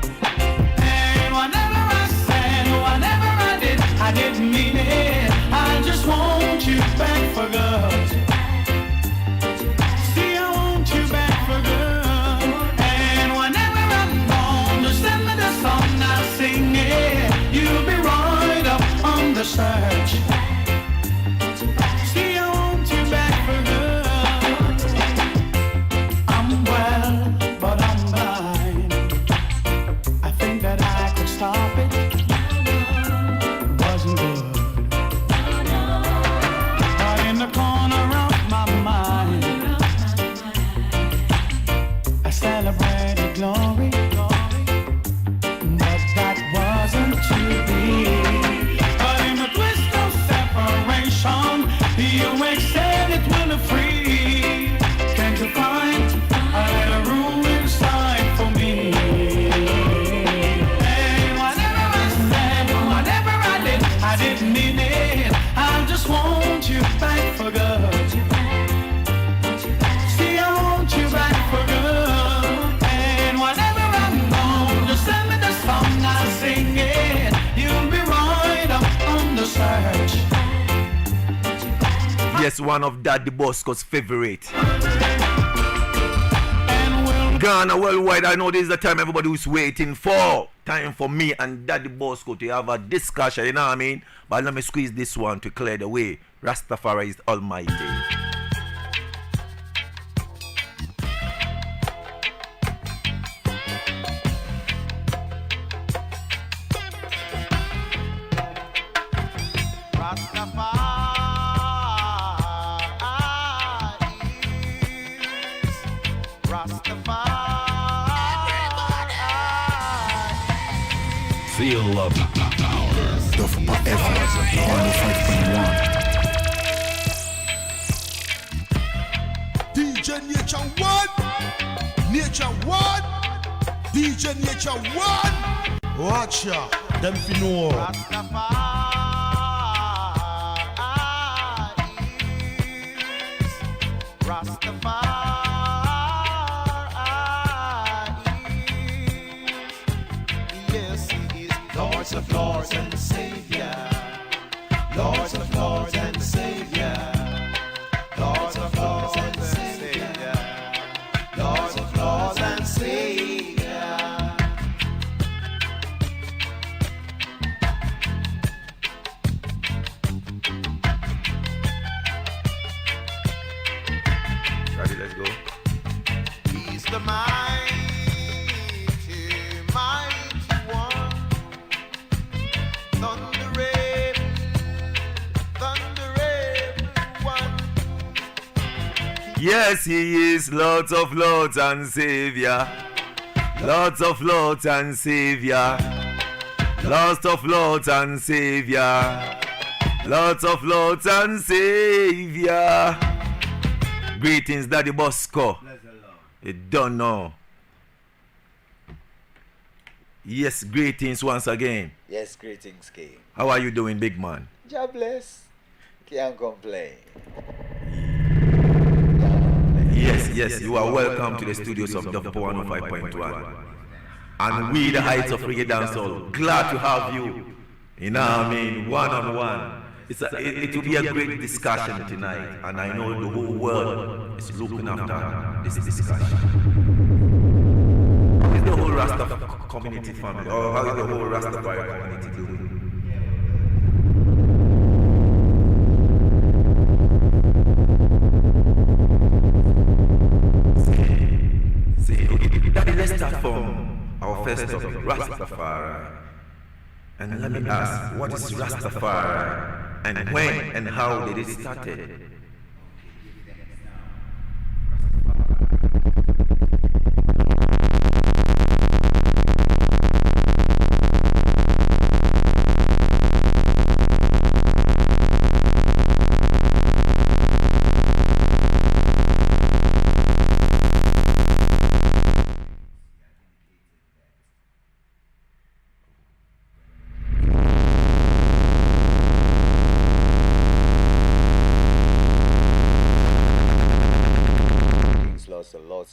And whatever I said, whatever I did, I didn't mean it. I just want you back for good. See, I want you back for good. And whenever I'm gone, just send me the song, I'll sing it. You'll be right up on the search. See, I want you back for good. I'm well, but I'm blind. I think that I could stop it. It wasn't good. But in the corner of my mind, I celebrated glory. But that wasn't to be. But in the twist of separation, you accept it will free. Can't you find a little room inside for me? And whatever I said, whatever I did, I didn't mean it. I just want you back for good. See, I want you back for good. And whenever I'm gone, just send me the song, I'll sing it. You'll be right up on the search. Yes, one of Daddy Bosco's favorite. And we'll Ghana worldwide, I know this is the time everybody was waiting for. Time for me and Daddy Bosco to have a discussion, you know what I mean? But let me squeeze this one to clear the way. Rastafari is almighty. Feel love. Dofopa FM 105.1. DJ Nature One, Nature One, DJ Nature One. Watch ya, them fi know. Yes, he is Lords of Lords and Savior. Lords of Lords and Savior. Lords of Lords and Savior. Lords of Lords and Savior. Ready, let's go. He's the mighty, mighty one. Thunderable one. Yes, he is Lords of Lords and Savior. Lords of Lords and Savior. Lords of Lords and Savior. Lords of Lords and Savior. Greetings, Daddy Bosco. You don't know. Yes, greetings once again. Yes, greetings, King. How are you doing, big man? God bless. Can't complain. Yes, yes, you are welcome to the studios of Dofopa 105.1. And we, the Heights of Reggae Dancehall, glad to have you. You know what I mean? One on one. It will be a great discussion tonight, and I know the whole world is looking after this discussion. How is the whole Rasta community family, or how is the whole Rastafari community doing? Let's start from our first topic, Rastafari. And let me ask, what is Rastafari? And when and how did it started?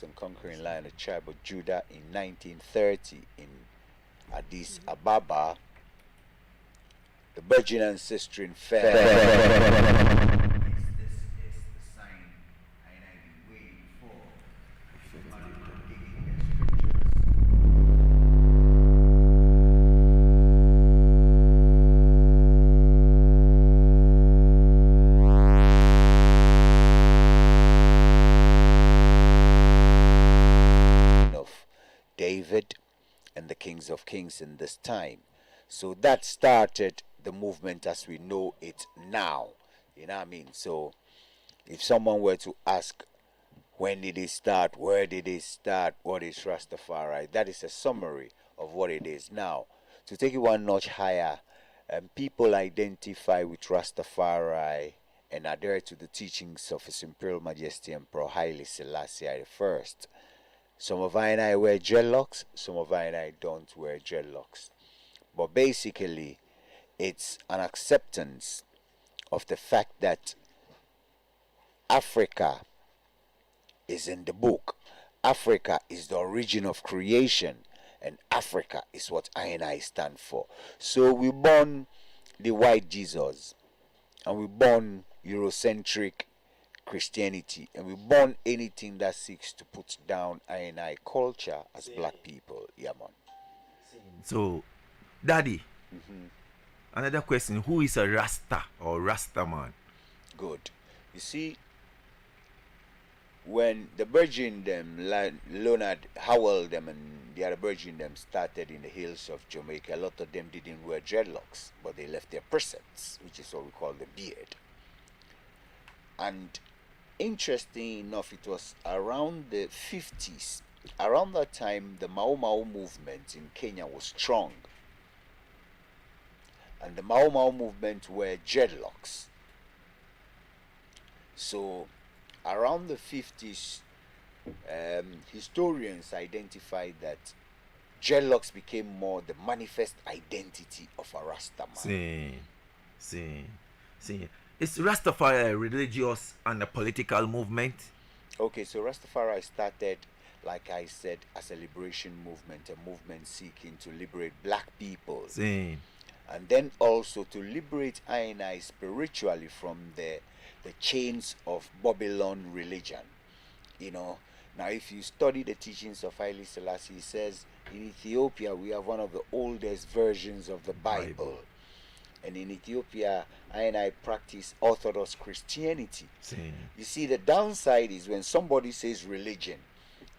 And conquering line of tribe of Judah in 1930 in Addis Ababa. The Virgin ancestry in fair. David and the kings of kings in this time. So that started the movement as we know it now. You know what I mean? So if someone were to ask, when did it start? Where did it start? What is Rastafari? That is a summary of what it is now. To take it one notch higher, people identify with Rastafari and adhere to the teachings of His Imperial Majesty Emperor Haile Selassie I. Some of I wear dreadlocks, some of I don't wear dreadlocks. But basically, it's an acceptance of the fact that Africa is in the book. Africa is the origin of creation, and Africa is what I stand for. So we born the white Jesus, and we born Eurocentric Christianity, and we born anything that seeks to put down I culture as black people. Yeah, man. So, Daddy, another question: who is a Rasta or Rasta man? Good. You see, when the Virgin them, Leonard Howell them, and the other Virgin them started in the hills of Jamaica, a lot of them didn't wear dreadlocks, but they left their precepts, which is what we call the beard. And interesting enough, it was around the 50s. Around that time, the Mau Mau movement in Kenya was strong. And the Mau Mau movement were dreadlocks. So, around the 50s, historians identified that dreadlocks became more the manifest identity of a Rasta man. See. Is Rastafari a religious and a political movement? Okay, so Rastafari started, like I said, as a liberation movement, a movement seeking to liberate black people. And then also to liberate I spiritually from the chains of Babylon religion. You know, now if you study the teachings of Haile Selassie, he says, in Ethiopia we have one of the oldest versions of the Bible. And in Ethiopia, I practice Orthodox Christianity. You see, the downside is when somebody says religion,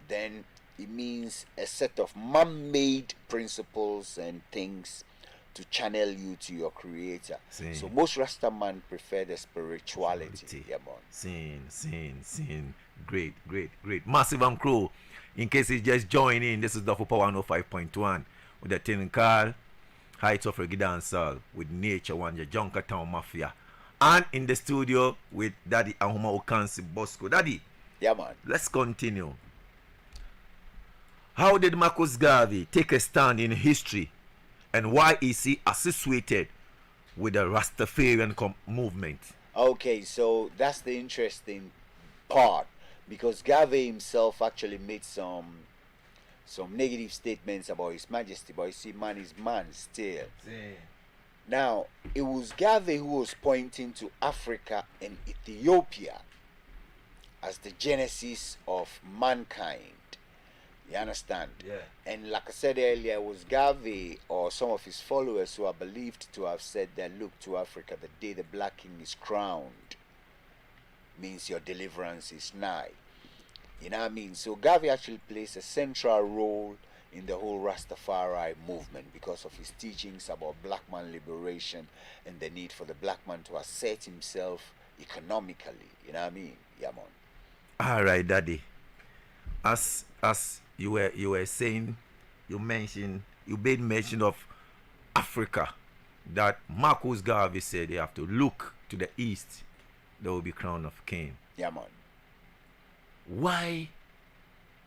then it means a set of man-made principles and things to channel you to your creator. So most Rastaman prefer the spirituality. Yeah, man. Scene. Great. Massive and crew. In case you just join in, this is Dofopa 105.1 with the thing called Heights of Reggae Dancehall with Nature One, your Junkertown Mafia. And in the studio with Daddy Ahuma Okansi Bosco. Daddy. Yeah, man. Let's continue. How did Marcus Garvey take a stand in history, and why is he associated with the Rastafarian movement? Okay, so that's the interesting part, because GAVE himself actually made some negative statements about His Majesty, but you see, man is man still. Now, it was GAVE who was pointing to Africa and Ethiopia as the genesis of mankind. You understand? Yeah. And like I said earlier, it was GAVE or some of his followers who are believed to have said that, look, to Africa, the day the black king is crowned means your deliverance is nigh. You know what I mean? So GAVE actually plays a central role in the whole Rastafari movement because of his teachings about black man liberation and the need for the black man to assert himself economically. You know what I mean? Yeah, man. All right, Daddy. As you were saying, you made mention of Africa, that Marcus Garvey said they have to look to the east, there will be crown of king. Yeah, man. Why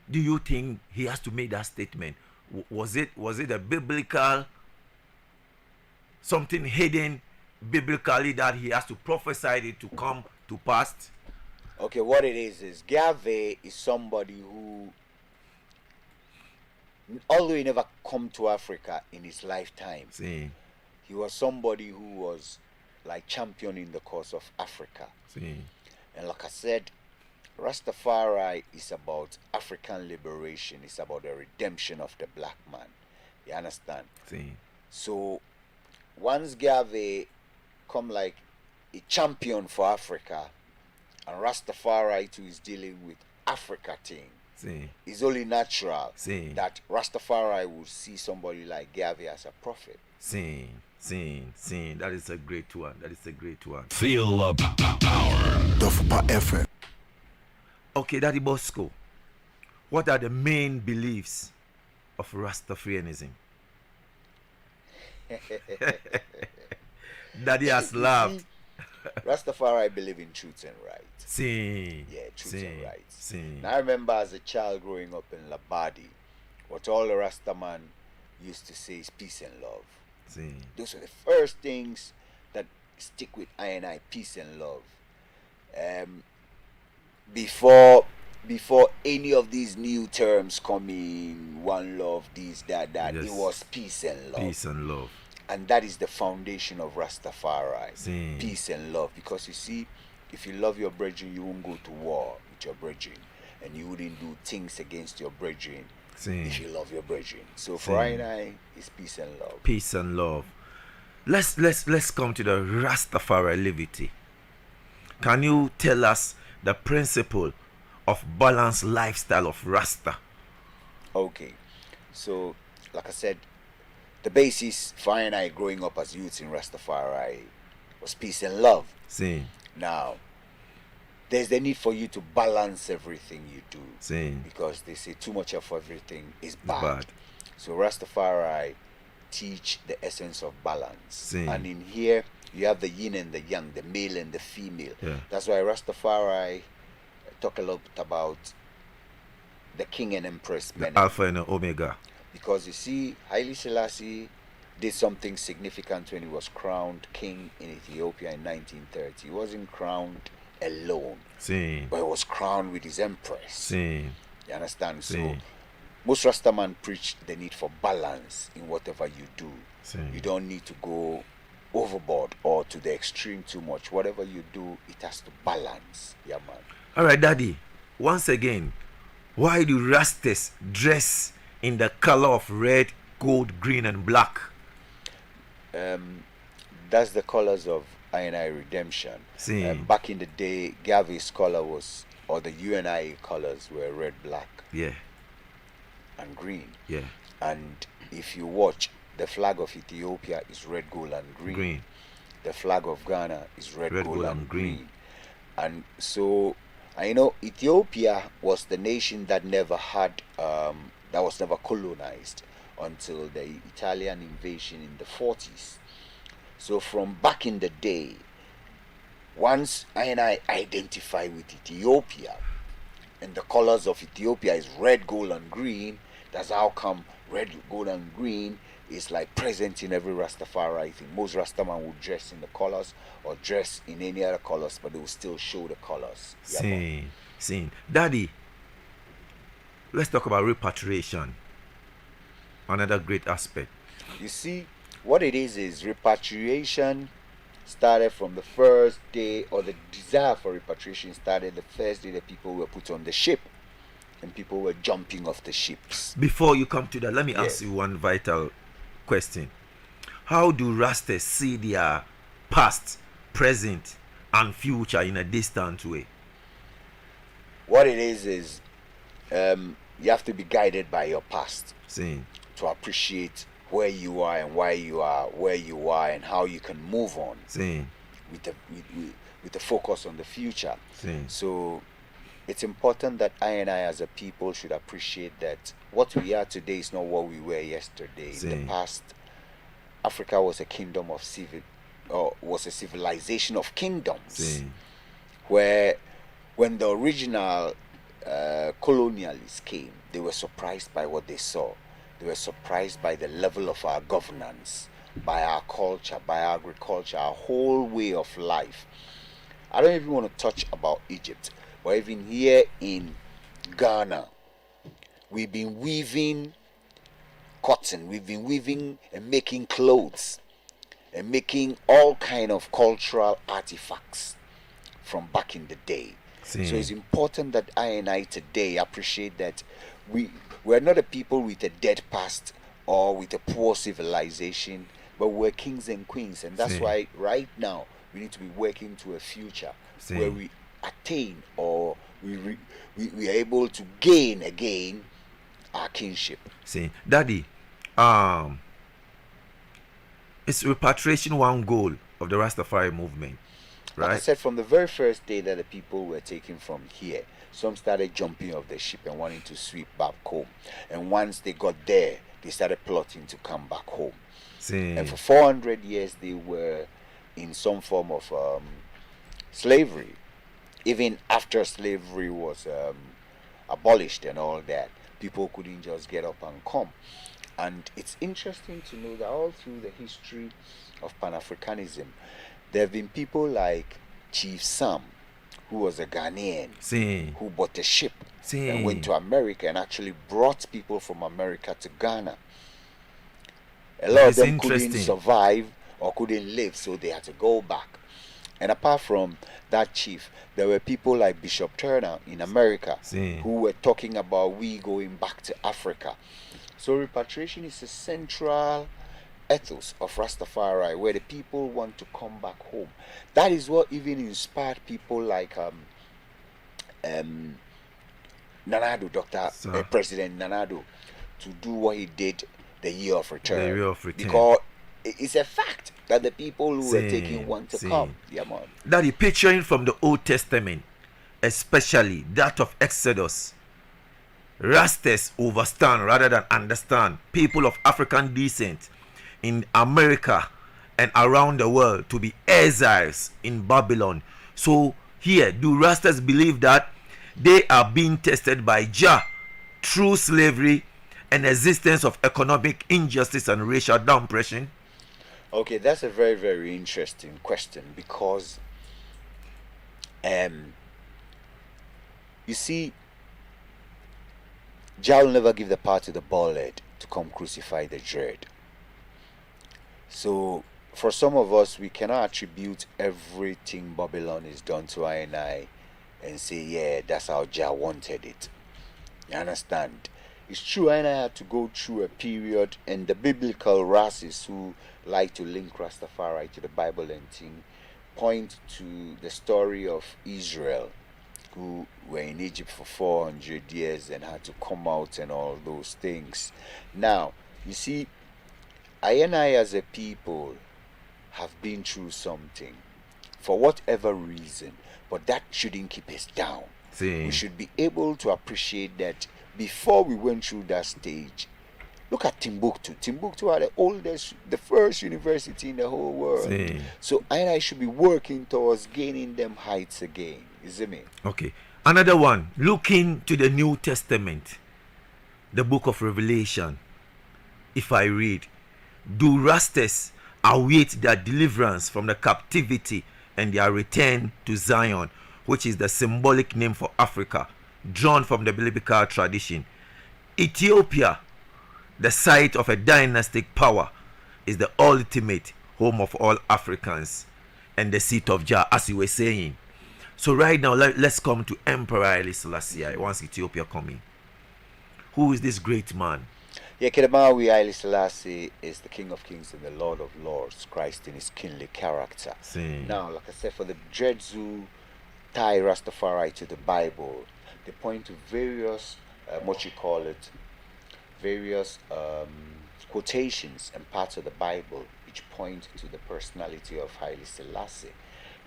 do you think he has to make that statement? Was it a biblical, something hidden biblically that he has to prophesy it to come to pass? Okay, what it is GAVE is somebody who, although he never come to Africa in his lifetime, he was somebody who was like championing the cause of Africa. And like I said, Rastafari is about African liberation. It's about the redemption of the black man. You understand? So once GAVE come like a champion for Africa, and Rastafari too is dealing with Africa thing, it's only natural that Rastafari will see somebody like GAVE as a prophet. That is a great one. Feel up power. Dofopa FM. Okay, Daddy Bosco, what are the main beliefs of Rastafarianism? Daddy has laughed. Rastafari believe in truth and right. Truth and right. Now, I remember as a child growing up in Labadi, what all the Rastaman used to say is peace and love. Those were the first things that stick with I and I, peace and love. Before any of these new terms come in, one love, this, that, yes. It was peace and love. And that is the foundation of Rastafari. Peace and love. Because you see, if you love your brethren, you won't go to war with your brethren. And you wouldn't do things against your brethren if you love your brethren. So for I and I, it's peace and love. Peace and love. Let's come to the Rastafari liberty. Can you tell us the principle of balanced lifestyle of Rasta? Okay. So, like I said, the basis for I and I growing up as youths in Rastafari was peace and love. Now, there's the need for you to balance everything you do. Because they say too much of everything is bad. So Rastafari teach the essence of balance. And in here, you have the yin and the yang, the male and the female. That's why Rastafari talk a lot about the king and empress, the Alpha and the Omega. Because you see, Haile Selassie did something significant when he was crowned king in Ethiopia in 1930. He wasn't crowned alone, but he was crowned with his empress. You understand? So most Rastaman preach the need for balance in whatever you do. You don't need to go overboard or to the extreme too much. Whatever you do, it has to balance. Yeah, man. All right, Daddy. Once again, why do Rastas dress in the color of red, gold, green, and black? That's the colors of I&I redemption. Back in the day, Gavi's color was, or the UNI colors were red, black, and green. And if you watch, the flag of Ethiopia is red, gold, and green. The flag of Ghana is red, gold, and green. And so, I know Ethiopia was the nation that never had, that was never colonized until the Italian invasion in the 40s. So from back in the day, once I identify with Ethiopia, and the colors of Ethiopia is red, gold, and green, that's how come red, gold, and green is like present in every Rastafari thing. Most Rastaman would dress in the colors or dress in any other colors, but they will still show the colors. Saying, Daddy, let's talk about repatriation. Another great aspect. You see, what it is repatriation started from the first day, or the desire for repatriation started the first day that people were put on the ship and people were jumping off the ships. Before you come to that, let me ask you one vital question. How do Rastas see their past, present, and future in a distant way? What it is you have to be guided by your past to appreciate where you are and why you are where you are and how you can move on with the focus on the future. So it's important that I and I as a people should appreciate that what we are today is not what we were yesterday. In the past, Africa was a kingdom of was a civilization of kingdoms, where when the original colonialists came, they were surprised by what they saw. They were surprised by the level of our governance, by our culture, by our agriculture, our whole way of life. I don't even want to touch about Egypt, but even here in Ghana, we've been weaving cotton, we've been weaving and making clothes and making all kind of cultural artifacts from back in the day. So it's important that I and I today appreciate that we're not a people with a dead past or with a poor civilization, but we're kings and queens, and that's why right now we need to be working to a future where we attain, or we are able to gain again our kingship. Daddy, is repatriation one goal of the Rastafari movement? Right. Like I said, from the very first day that the people were taken from here, some started jumping off the ship and wanting to sweep back home. And once they got there, they started plotting to come back home. And for 400 years, they were in some form of slavery. Even after slavery was abolished and all that, people couldn't just get up and come. And it's interesting to know that all through the history of Pan-Africanism, there have been people like Chief Sam, who was a Ghanaian, who bought a ship and went to America and actually brought people from America to Ghana. A lot of them couldn't survive or couldn't live, so they had to go back. And apart from that chief, there were people like Bishop Turner in America who were talking about we going back to Africa. So repatriation is a central ethos of Rastafari, where the people want to come back home. That is what even inspired people like Nanado, President Nanado, to do what he did, the year of return. Because it's a fact that the people who were taking want to come. Yeah, man. Daddy, picturing from the Old Testament, especially that of Exodus, Rastas overstand rather than understand people of African descent in America and around the world to be exiles in Babylon. So here, do Rastas believe that they are being tested by Jah through slavery and existence of economic injustice and racial oppression? Okay, that's a very, very interesting question, because you see, Jah will never give the power to the bald head to come crucify the dread. So for some of us, we cannot attribute everything Babylon is done to I and say, yeah, that's how Jah wanted it. You understand? It's true, I had to go through a period, and the biblical racists who like to link Rastafari to the Bible and thing point to the story of Israel, who were in Egypt for 400 years and had to come out and all those things. Now, you see, I as a people have been through something for whatever reason, but that shouldn't keep us down. We should be able to appreciate that before we went through that stage. Look at Timbuktu. Timbuktu are the oldest, the first university in the whole world. So I should be working towards gaining them heights again. Is it me? Okay. Another one, looking to the New Testament, the book of Revelation. If I read, do Rastas await their deliverance from the captivity and their return to Zion, which is the symbolic name for Africa, drawn from the biblical tradition. Ethiopia, the site of a dynastic power, is the ultimate home of all Africans and the seat of Jah, as you were saying. So right now, let's come to Emperor Haile Selassie once Ethiopia coming. Who is this great man? Yeah, Kedemawi Haile Selassie is the King of Kings and the Lord of Lords, Christ in his kingly character. Now, like I said, for the Dredzu tie Rastafari to the Bible, they point to various, various quotations and parts of the Bible which point to the personality of Haile Selassie.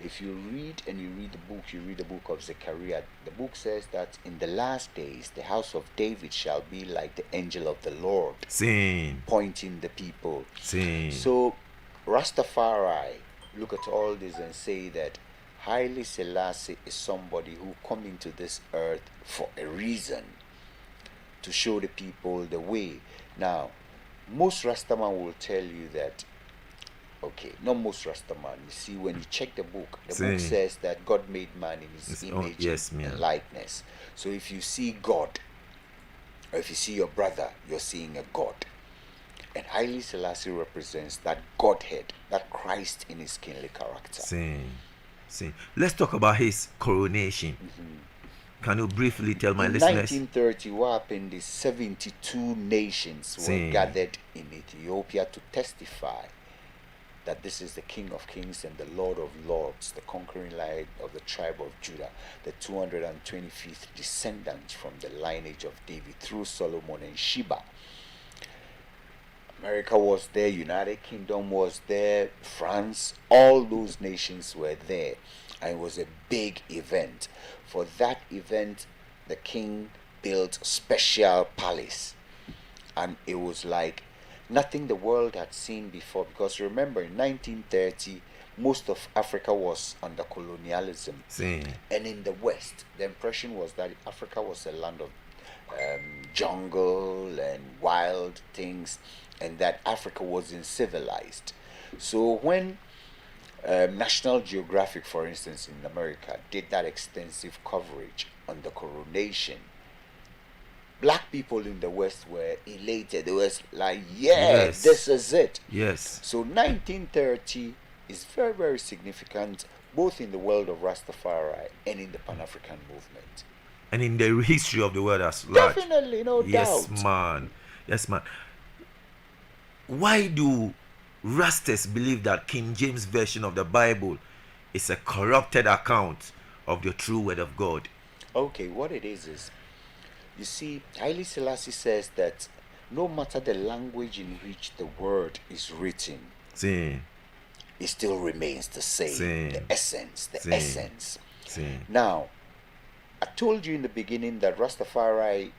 If you read the book of Zechariah. The book says that in the last days, the house of David shall be like the angel of the Lord, pointing the people. So Rastafari look at all this and say that Haile Selassie is somebody who come into this earth for a reason, to show the people the way. Now, most Rastaman will tell you that, okay, not most Rastaman. You see, when you check the book says that God made man in his image and likeness. So if you see God, or if you see your brother, you're seeing a God. And Haile Selassie represents that Godhead, that Christ in his kingly character. Let's talk about his coronation. Can you briefly tell my listeners? In 1930, what happened is 72 nations were gathered in Ethiopia to testify that this is the King of Kings and the Lord of Lords, the conquering lion of the tribe of Judah, the 225th descendant from the lineage of David through Solomon and Sheba. America was there, United Kingdom was there, France, all those nations were there. And it was a big event. For that event, the king built special palace. And it was like nothing the world had seen before. Because remember, in 1930, most of Africa was under colonialism. And in the West, the impression was that Africa was a land of jungle and wild things, and that Africa wasn't civilized. So when National Geographic, for instance, in America, did that extensive coverage on the coronation, black people in the West were elated. They was like, this is it. So 1930 is very, very significant, both in the world of Rastafari and in the Pan-African movement. And in the history of the world as large. Definitely, no doubt. Yes, man. Why do Rastas believe that King James version of the Bible is a corrupted account of the true word of God? Okay, what it is, you see, Haile Selassie says that no matter the language in which the word is written, it still remains the same. The essence. Now, I told you in the beginning that Rastafari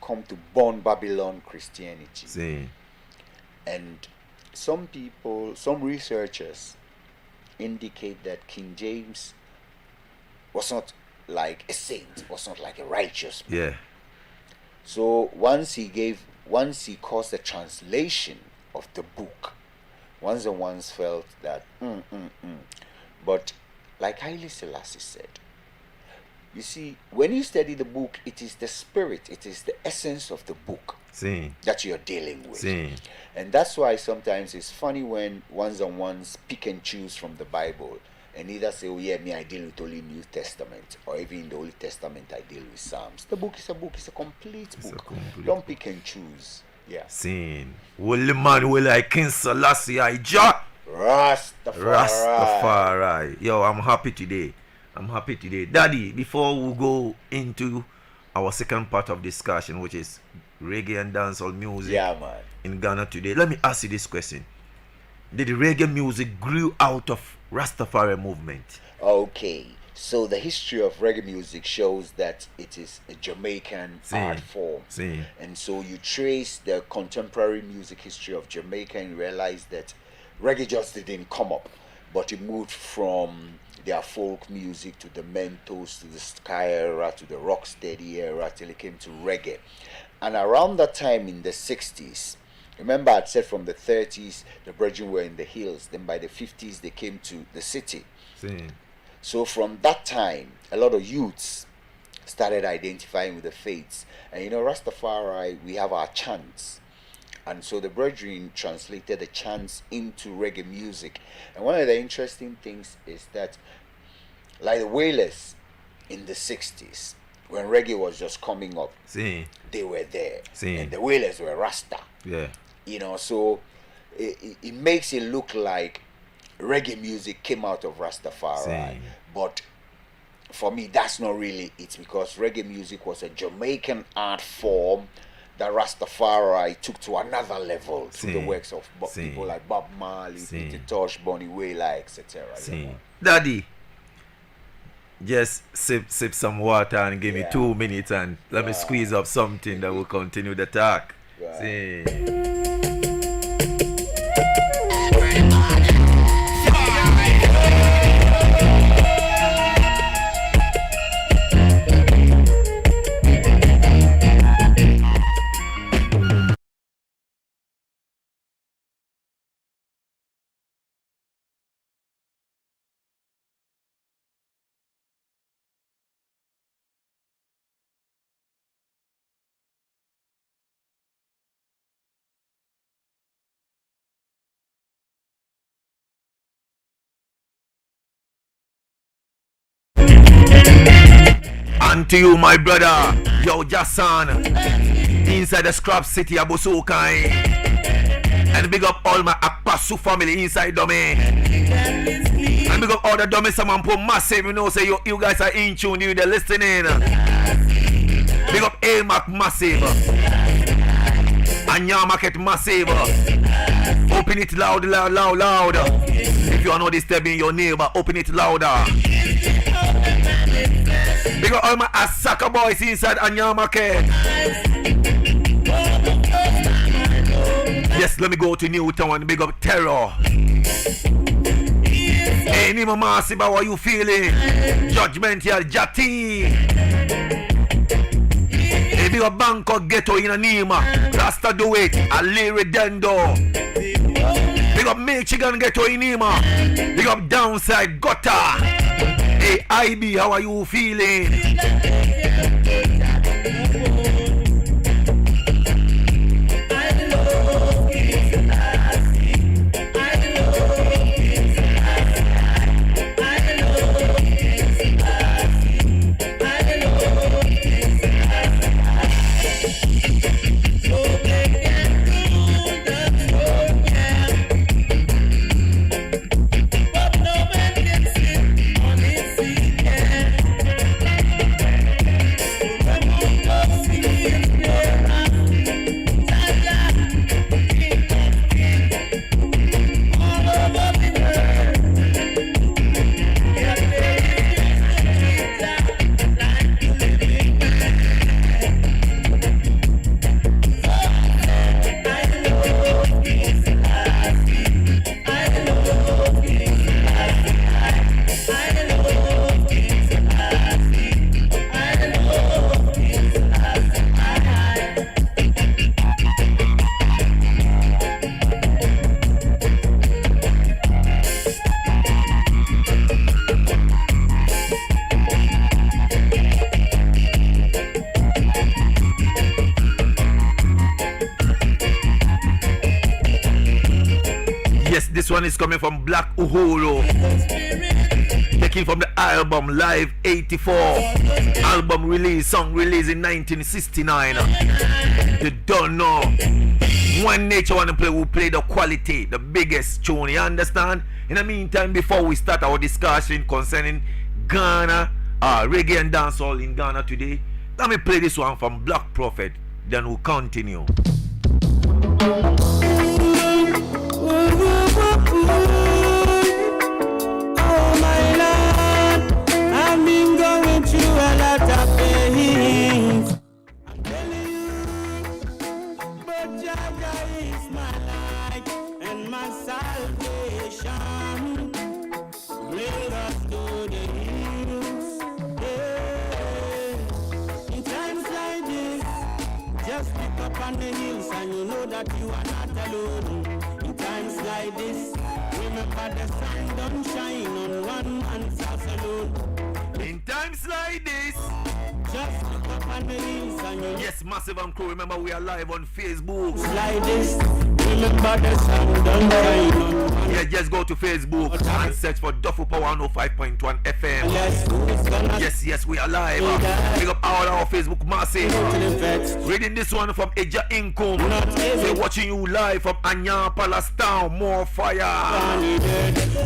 come to born Babylon Christianity. And some people, some researchers indicate that King James was not like a saint, was not like a righteous man. So once he caused the translation of the book, ones felt that But like Haile Selassie said, you see, when you study the book, it is the spirit, it is the essence of the book that you're dealing with. And that's why sometimes it's funny when ones pick and choose from the Bible and either say, oh yeah, I deal with only New Testament, or even in the Old Testament I deal with Psalms. The book is a book, it's a complete book. Don't pick and choose. Well, the man will like King Selassie Rastafari. Yo, I'm happy today. Daddy, before we go into our second part of discussion, which is reggae and dancehall music in Ghana today, let me ask you this question. Did the reggae music grew out of Rastafari movement? Okay, so the history of reggae music shows that it is a Jamaican art form. And so you trace the contemporary music history of Jamaica and realize that reggae just didn't come up, but it moved from their folk music to the Mentos, to the ska era, to the rocksteady era, till it came to reggae. And around that time in the 60s, remember I said from the 30s, the Brethren were in the hills. Then by the 50s, they came to the city. So from that time, a lot of youths started identifying with the faiths. And you know, Rastafari, we have our chants. And so the brethren translated the chants into reggae music. And one of the interesting things is that, like the Wailers in the 60s, when reggae was just coming up, they were there. And the Wailers were Rasta. Yeah. You know, so it makes it look like reggae music came out of Rastafari. But for me, that's not really it, because reggae music was a Jamaican art form that Rastafari took to another level through the works of people like Bob Marley, Peter Tosh, Bonnie Wailer, etc. Daddy, just sip some water and give me 2 minutes and let me squeeze up something that will continue the talk. And to you, my brother, yo, Jason, inside the Scrap City of Bosukai. And big up all my Akpasu family inside Dome. And big up all the Dome Samampo Massive, you know, say you guys are in tune, you're listening. Big up A-Mac Massive. Anya Market Massive. Open it loud, loud, loud, loud. If you are not disturbing your neighbor, open it louder. Big up all my Asaka boys inside Anya Market. Yes, let me go to Newtown and big up Terror. Hey, Nima Massive, how are you feeling? Judgmental Jati. Hey, big up Bangkok Ghetto in a Nima. Rasta do it. Ali Redendo. Big up Michigan Ghetto in Nima. Big up Downside Gutter. Hey, IB, how are you feeling? This one is coming from Black Uhuru, taken from the album Live 84, album release, song released in 1969. You don't know. One Nature wanna play, we play the quality, the biggest tune, you understand? In the meantime, before we start our discussion concerning Ghana, reggae and dancehall in Ghana today, let me play this one from Black Prophet, then we'll continue. Oh my Lord, I've been going through a lot of things. I'm telling you, but Jaja is my light and my salvation. Bring us to the hills. Yeah. In times like this, just pick up on the hills and you know that you are not alone. In times like this, Remember the sun don't shine on one man's house alone. In times like this, just look up on the hills and you yes, Massive and Crew, remember we are live on Facebook. Like this, remember the sun don't shine on one. Yeah, just go to Facebook and search for Dofopa 105.1 FM. Yes, we are live. Pick up all our Facebook Massive. Reading this one from Eja Income. They're watching you live from Anya Palace Town. More fire.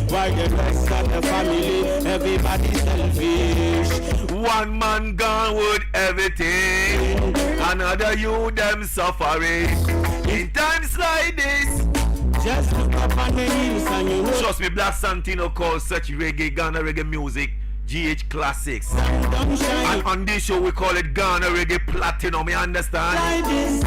While the rest of the family, everybody selfish. One man gone with everything, another you them suffering. In times like this, just look up on the hills and you know. Trust me, Black Santino calls such reggae, Ghana reggae music, GH Classics. And on this show we call it Ghana Reggae Platinum, you understand? Like this.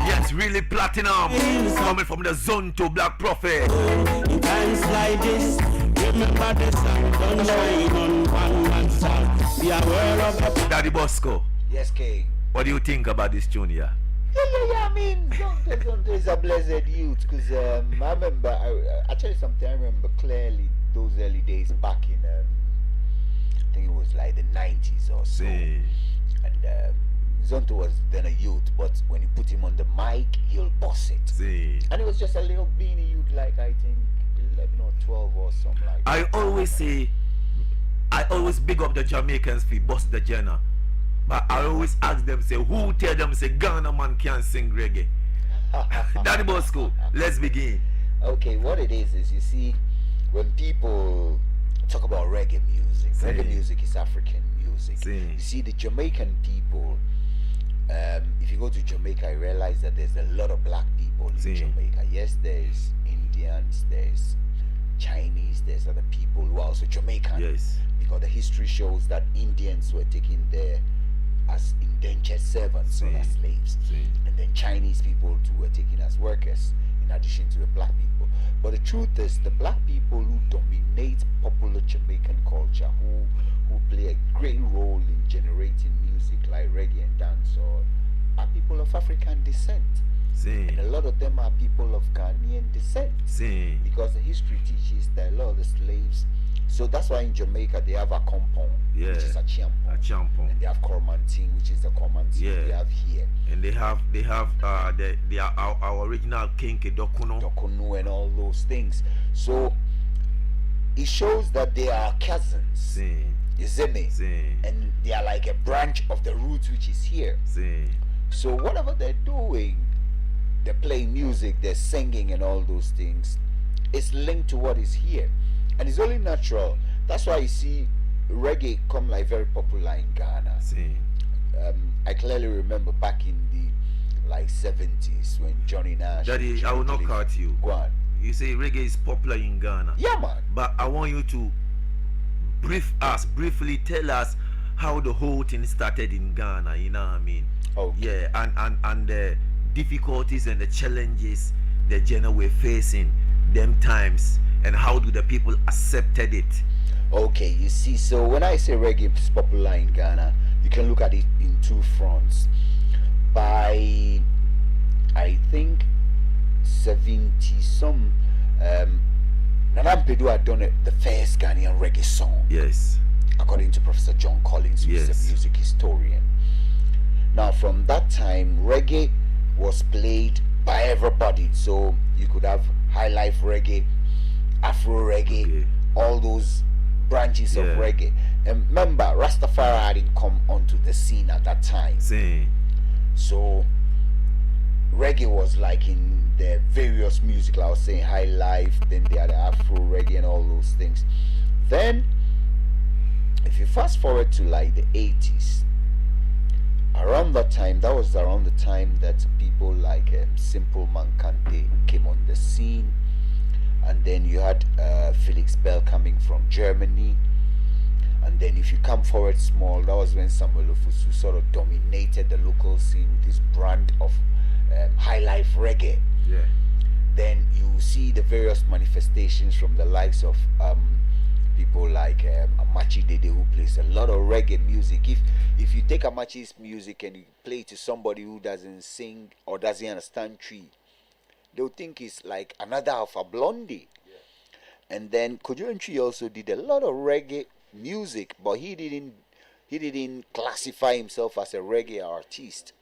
Yes, really platinum. Coming from the Zone to Black Prophet. In times like this, remember the sun don't shine on one man's house. Be aware of the Daddy Bosco. Yes, King. What do you think about this tune here? Yeah, I mean, Zonto is a blessed youth, because I remember, I tell you something, I remember clearly those early days back in, I think it was like the 90s or so. And Zonto was then a youth, but when you put him on the mic, he'll boss it. And it was just a little beanie youth, like I think 11 or 12 or something like that. I always big up the Jamaicans for boss the genre. But I always ask them, say, who tell them, say, Ghana man can't sing reggae? Daddy Bosco, let's begin. Okay, what it is, you see, when people talk about reggae music is African music. You see, the Jamaican people, if you go to Jamaica, I realize that there's a lot of black people in Jamaica. Yes, there's Indians, there's Chinese, there's other people who are also Jamaican. Yes. Because the history shows that Indians were taken there as indentured servants or as slaves. And then Chinese people too were taken as workers in addition to the black people. But the truth is, the black people who dominate popular Jamaican culture, who play a great role in generating music like reggae and dancehall, are people of African descent. And a lot of them are people of Ghanaian descent. Because the history teaches that a lot of the slaves. So that's why in Jamaica they have a compound, which is a champon. And they have cormantin, which is the cormantin they have here. And they have our original kinky dokuno and all those things. So it shows that they are cousins. You see me? And they are like a branch of the roots which is here. So whatever they're doing, they're playing music, they're singing and all those things, it's linked to what is here. And it's only natural. That's why you see reggae come like very popular in Ghana. I clearly remember back in the like 70s when Johnny Nash. Daddy, I will not cut you. Go on. You say reggae is popular in Ghana. Yeah, man. But I want you to briefly tell us how the whole thing started in Ghana. You know what I mean? Okay. Yeah, and the difficulties and the challenges the genre were facing them times, and how do the people accepted it? Okay, you see, so when I say reggae is popular in Ghana, you can look at it in two fronts. By I think 70 some Nana Mpadu had done the first Ghanaian reggae song. Yes. According to Professor John Collins, who is a music historian. Now from that time, reggae was played by everybody. So you could have high life reggae, Afro reggae, all those branches of reggae. And remember, Rastafari hadn't come onto the scene at that time. So reggae was like in the various music, like I was saying, high life, then they had the Afro reggae and all those things. Then if you fast forward to like the 80s, around that time, that was around the time that people like Simple Mankante came on the scene. And then you had Felix Bell coming from Germany. And then if you come forward small, that was when Samuel Ofosu sort of dominated the local scene with his brand of high life reggae. Then you see the various manifestations from the likes of people like Amachi Dede, who plays a lot of reggae music. If you take Amachi's music and you play it to somebody who doesn't sing or doesn't understand tree, they'll think it's like another Alpha Blondie. And then Kojo also did a lot of reggae music, but he didn't classify himself as a reggae artist.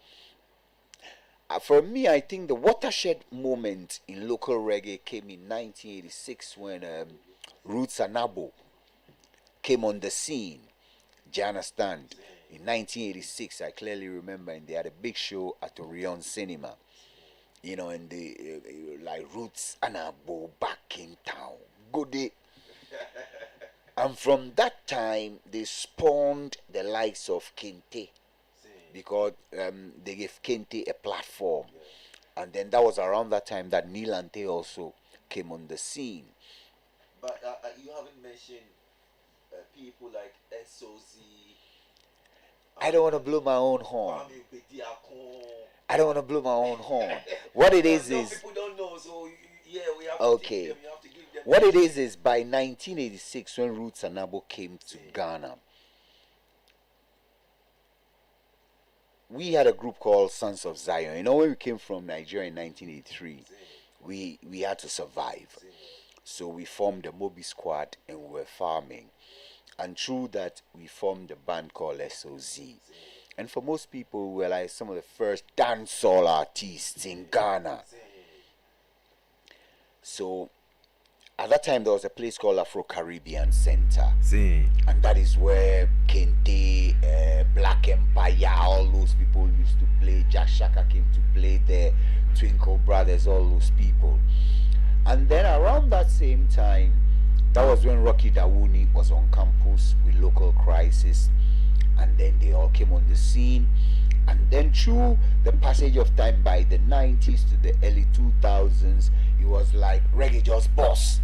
For me, I think the watershed moment in local reggae came in 1986 when Roots Anabo came on the scene. Do you understand? In 1986, I clearly remember, and they had a big show at Orion Cinema. You know, and the like Roots Anabo back in town. Good day. And from that time, they spawned the likes of Kente, because they gave Kente a platform. And then that was around that time that Nilante also came on the scene. But you haven't mentioned people like SOC. I don't want to blow my own horn. I don't want to blow my own horn. What it is people don't know, so yeah, we have to give them, you have to give them. What it is by 1986 when Roots Anabo came to Ghana, we had a group called Sons of Zion. You know, when we came from Nigeria in 1983, we had to survive. So we formed the Moby Squad and we were farming. And through that, we formed a band called SOZ. And for most people, we were like some of the first dancehall artists in Ghana. So at that time, there was a place called Afro-Caribbean Center. And that is where Kente, Black Empire, all those people used to play. Jack Shaka came to play there. Twinkle Brothers, all those people. And then around that same time, that was when Rocky Dawuni was on campus with Local Crisis. And then they all came on the scene. And then through the passage of time, by the 90s to the early 2000s, it was like reggae just boss.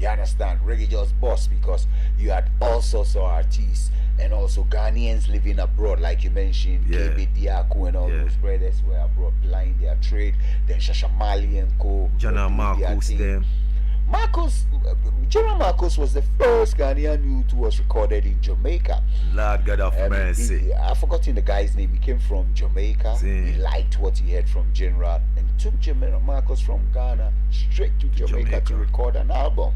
You understand? Reggae just boss, because you had all sorts of artists and also Ghanaians living abroad, like you mentioned, KB Diaku and all those brothers were abroad plying their trade. Then Shashamali and Co. Jana Marcus, them. General Marcos was the first Ghanaian youth who was recorded in Jamaica. Lord God of mercy. I've forgotten the guy's name. He came from Jamaica. He liked what he heard from General and took General Marcos from Ghana straight to Jamaica to record an album.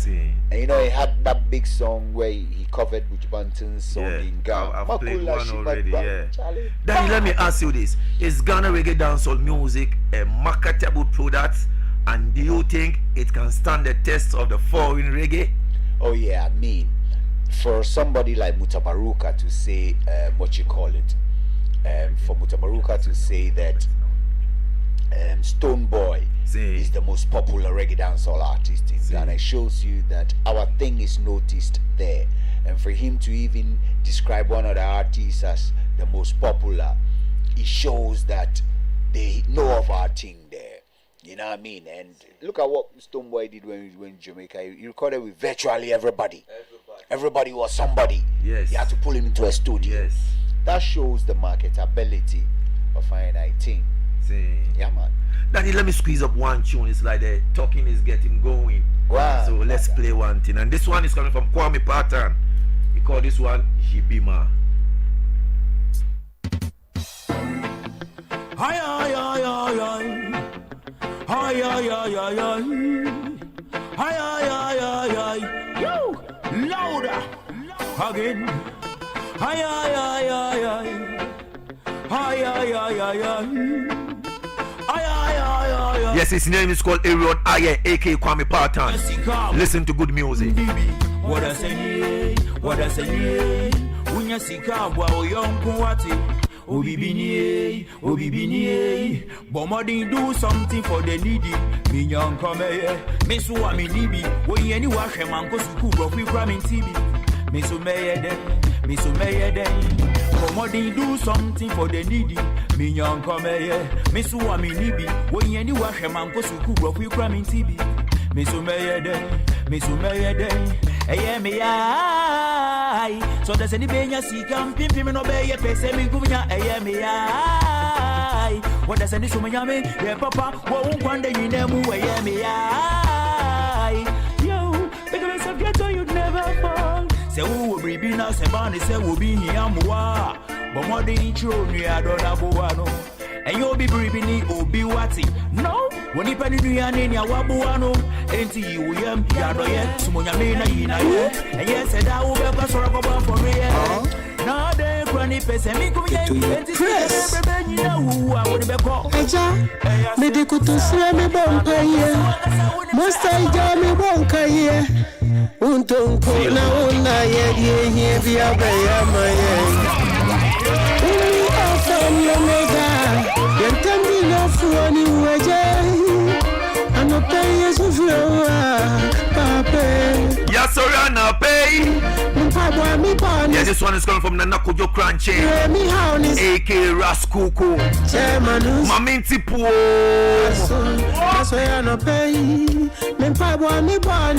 And you know, he had that big song where he covered Buju Banton's song in Ghana. I've played one already, Danny, let me ask you this. Is Ghana reggae dancehall music a marketable product? And do you think it can stand the test of the foreign reggae? Oh yeah, I mean, for somebody like Mutabaruka to say, for Mutabaruka to say that Stone Boy is the most popular reggae dancehall artist in Ghana, it shows you that our thing is noticed there. And for him to even describe one of the artists as the most popular, it shows that they know of our thing there. You know what I mean? And look at what Stoneboy did when he went to Jamaica. He recorded with virtually everybody. Everybody was somebody. Yes. You had to pull him into a studio. Yes. That shows the marketability of INI. Yeah, man. Daddy, let me squeeze up one tune. It's like the talking is getting going. Wow. So let's play one thing. And this one is coming from Kwame Patton. We call this one Jibima. Hi, hi, hi, hi, hi. Hi, hi, hi, hi, hi. Hi, hi, hi, hi, hi. Yo, louder. Again. Hi, hi, hi, hi, hi. Hi, hi, hi, hi, hi. Yes, his name is called Arion Aye, aka Kwame Patton. Listen to good music. What I say, what I say. When you see Kabwa, young Kuwati. Obibini, Bomadi do something for the needy. Minyan come here, Misu Aminibi. When you wash a man goes to cook, we cram in TV. Misu Mayede, Bomadi do something for the needy. Minyan come here, Misu Aminibi. When you wash a man goes to cook, we cram in TV. Misu Mayede, so there's any benya see come pimping no bay pese me guvnya what does any sumayame yeah papa won't wonder you nemu yo because of ghetto you'd never fall say who will be now say bani say will be here mwa but more than intro ni adona boano and you'll be breathing obi wati. No, when you penny in your wabuano, ain't you yam yado yet, Sumunya Mina Yina, and yes, said I will be for me. Now they granny face and me come here. Eja, medical to see me bonka here. Most I got me bonka here. Untung na una ye via bayama ye. Uni afam yo mega. Yentambi no fuani weje. I'm a pay so papa. Yes, sir, I'm not pay. Yeah, this one is coming from Nanakojo Crunchy, A.K. Raskuko, Maminti Po.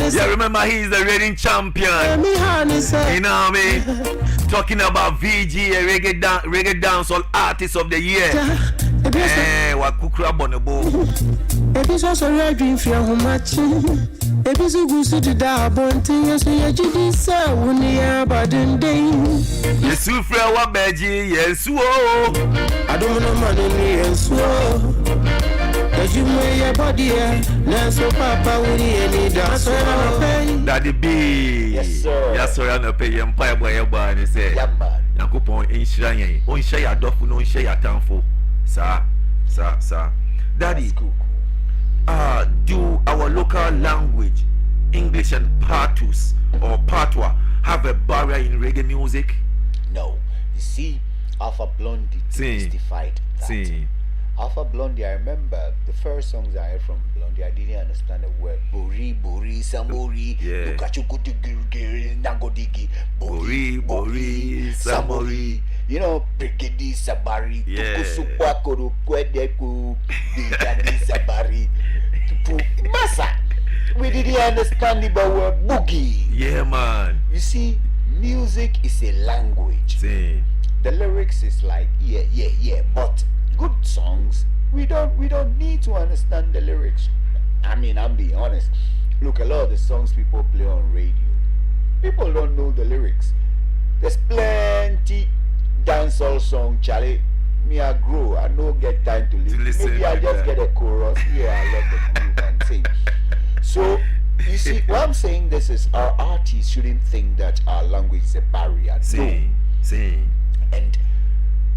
Yeah, remember he's the reigning champion. You know what I mean? Talking about VG, a reggae dancehall artist of the year. Wakukra Bonobo. Ebi also red dream for how much. Ebi so good to da bonti. So you just say we near badin day. Yesu fra wa beji yesu o. I don't know money yesu o. Cause you may your body now so papa we need dance. Daddy B. Yes sir. Yes sir, I pay empire boy and say. Yeah man. Yakupon inshira yen. On share your dofu no share your tanfo. Sir. Daddy. Cool. Do our local language, English and Partus or Patwa, have a barrier in reggae music? No. You see, Alpha Blondie demystified that. Alpha Blondie, I remember the first songs I heard from Blondie, I didn't understand the word. Bori, Samori, Lukachukutigiri, Nagodigi, Bori, Samori. You know, Brigadi Sabari, Tukusupakoro, Kwedeku, Brigadi Sabari. Massa, we didn't understand the word boogie. Yeah, man. You see, music is a language. The lyrics is like yeah, but good songs we don't need to understand the lyrics. I mean, I'm being honest. Look, a lot of the songs people play on radio, people don't know the lyrics. There's plenty dancehall song, Charlie. Me I grow, I don't get time to listen. Maybe I just get a chorus. Yeah, I love the groove and sing. So you see, what I'm saying this is our artists shouldn't think that our language is a barrier. And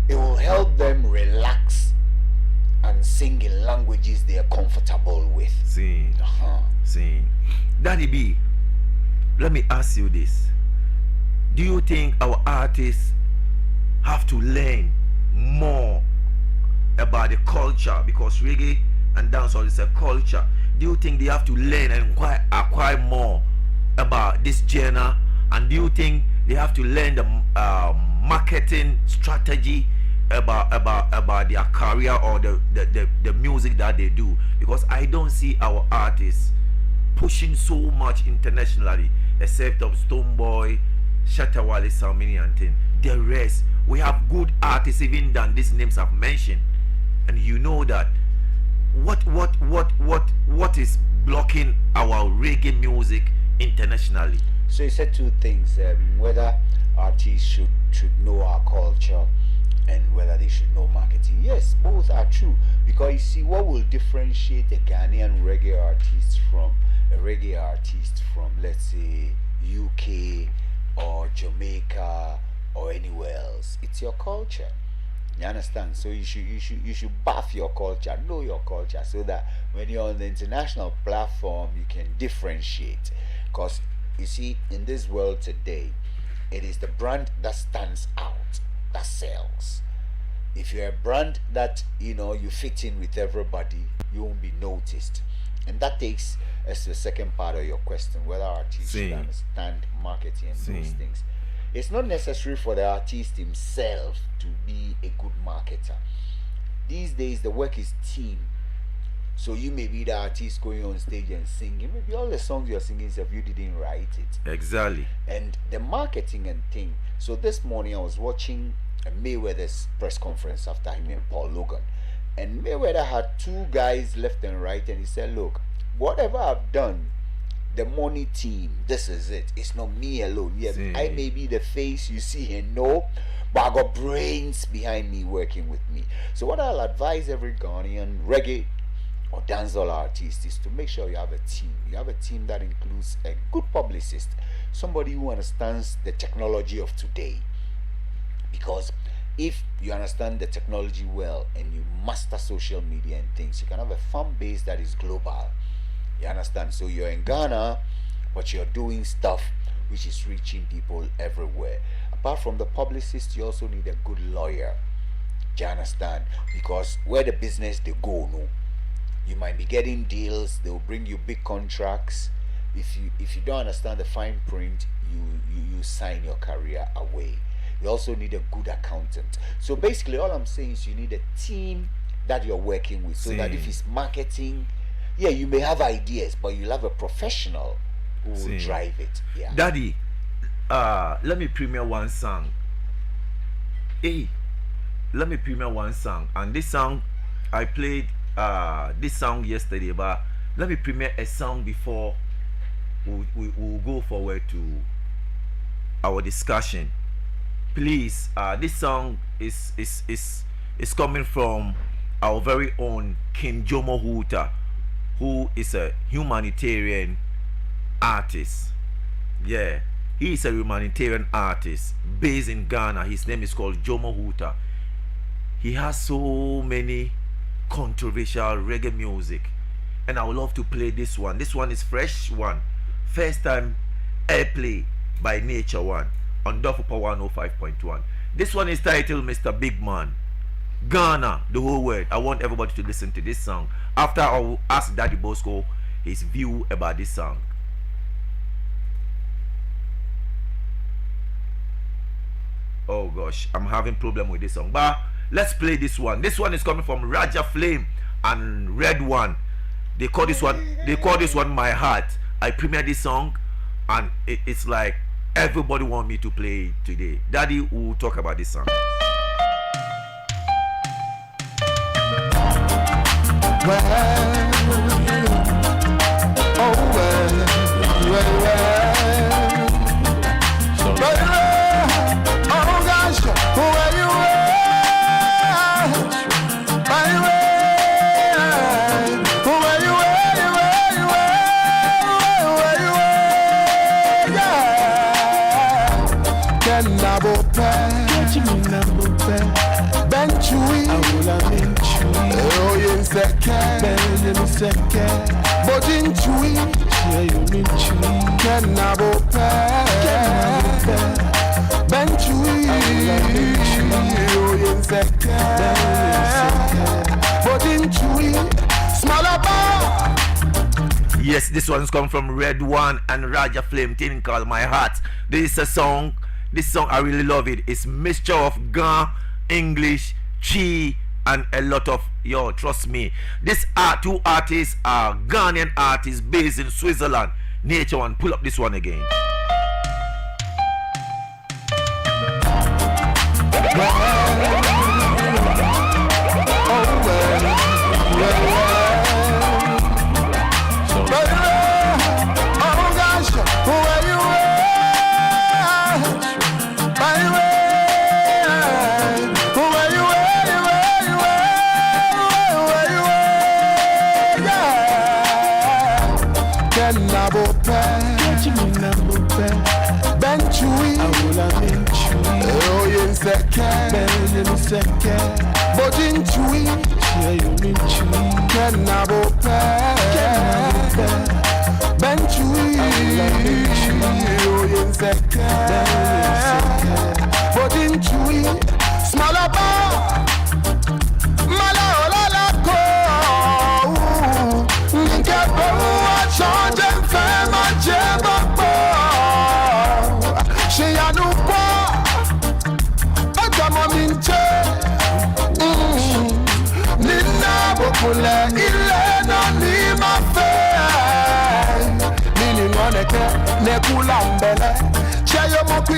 it will help them relax and sing in languages they are comfortable with. Daddy B, let me ask you this. Do you think our artists have to learn more about the culture, because reggae and dancehall is a culture? Do you think they have to learn and acquire more about this genre? And do you think they have to learn the marketing strategy about their career or the music that they do? Because I don't see our artists pushing so much internationally, except of Stonebwoy, Shatawale, Salmini and thing. The rest, we have good artists even than these names I've mentioned, and you know that. What is blocking our reggae music internationally? So you said two things: whether artists should know our culture and whether they should know marketing. Yes, both are true, because you see, what will differentiate a Ghanaian reggae artist from a reggae artist from, let's say, UK or Jamaica or anywhere else? It's your culture. You understand? So you should buff your culture, know your culture, so that when you're on the international platform you can differentiate. Because you see, in this world today, it is the brand that stands out that sells. If you're a brand that you fit in with everybody, you won't be noticed. And that takes us to the second part of your question, whether artists should understand marketing and those things. It's not necessary for the artist himself to be a good marketer. These days the work is team. So you may be the artist going on stage and singing. Maybe all the songs you're singing, if you didn't write it. Exactly. And the marketing and thing. So this morning I was watching Mayweather's press conference after him and Paul Logan. And Mayweather had two guys left and right, and he said, look, whatever I've done, the money team. This is it. It's not me alone. Yes, I may be the face you see and know, but I got brains behind me working with me. So what I'll advise every Ghanaian reggae or dancehall artist is to make sure you have a team. You have a team that includes a good publicist, somebody who understands the technology of today. Because if you understand the technology well and you master social media and things, you can have a fan base that is global. You understand? So you're in Ghana, but you're doing stuff which is reaching people everywhere. Apart from the publicist, you also need a good lawyer. Do you understand? Because where the business they go, no, you might be getting deals. They will bring you big contracts. If you don't understand the fine print, you sign your career away. You also need a good accountant. So basically, all I'm saying is you need a team that you're working with, so that if it's marketing, yeah, you may have ideas, but you'll have a professional who will drive it. Yeah. Daddy, let me premiere one song. Hey, let me premiere one song. And this song, I played this song yesterday, but let me premiere a song before we'll go forward to our discussion. Please, this song is coming from our very own King Jomo Huta, who is a humanitarian artist. Yeah, he is a humanitarian artist based in Ghana. His name is called Jomo Huta. He has so many controversial reggae music, and I would love to play this one. This one is fresh one, first time airplay by Nature One on Dofopa 105.1. This one is titled Mr. Big Man. Ghana, the whole world. I want everybody to listen to this song. After I will ask Daddy Bosco his view about this song. Oh gosh, I'm having problem with this song, but let's play this one. This one is coming from Raja Flame and Red One. They call this one My Heart. I premiered this song, and it's like everybody want me to play it today. Daddy will talk about this song. Yes, this one's come from Red One and Raja Flame, thing called My Heart. This is a song. This song, I really love it. It's mixture of Ga, English, Chi, and a lot of, yo, trust me. These two artists are Ghanaian artists based in Switzerland. Nature One, pull up this one again.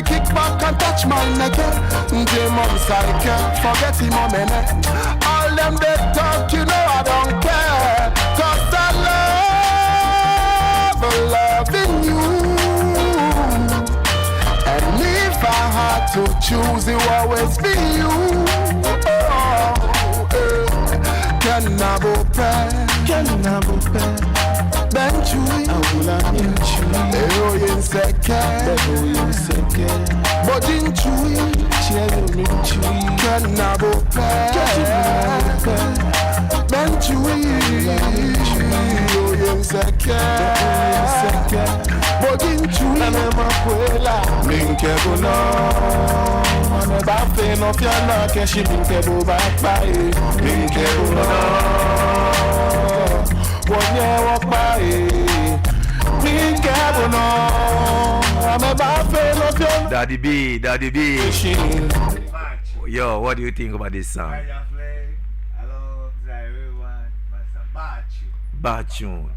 Kick back and touch my neck. Forget him a minute. All them they talk, you know I don't care. 'Cause I love choose you always be you. Cannabo Ben chui Awula chui Eo yenseke Bodin chui Chielu min chui Cannabo Ben chui Eo yenseke Bodin chui Ane makwela Minke bono Ane bafe no fiana Keshi minke bo bakbae Minke bono Wonye wakbae Minke bono Ane bafe no fiana Daddy B. Yo, what do you think about this song? Hello, everyone. Bad tune.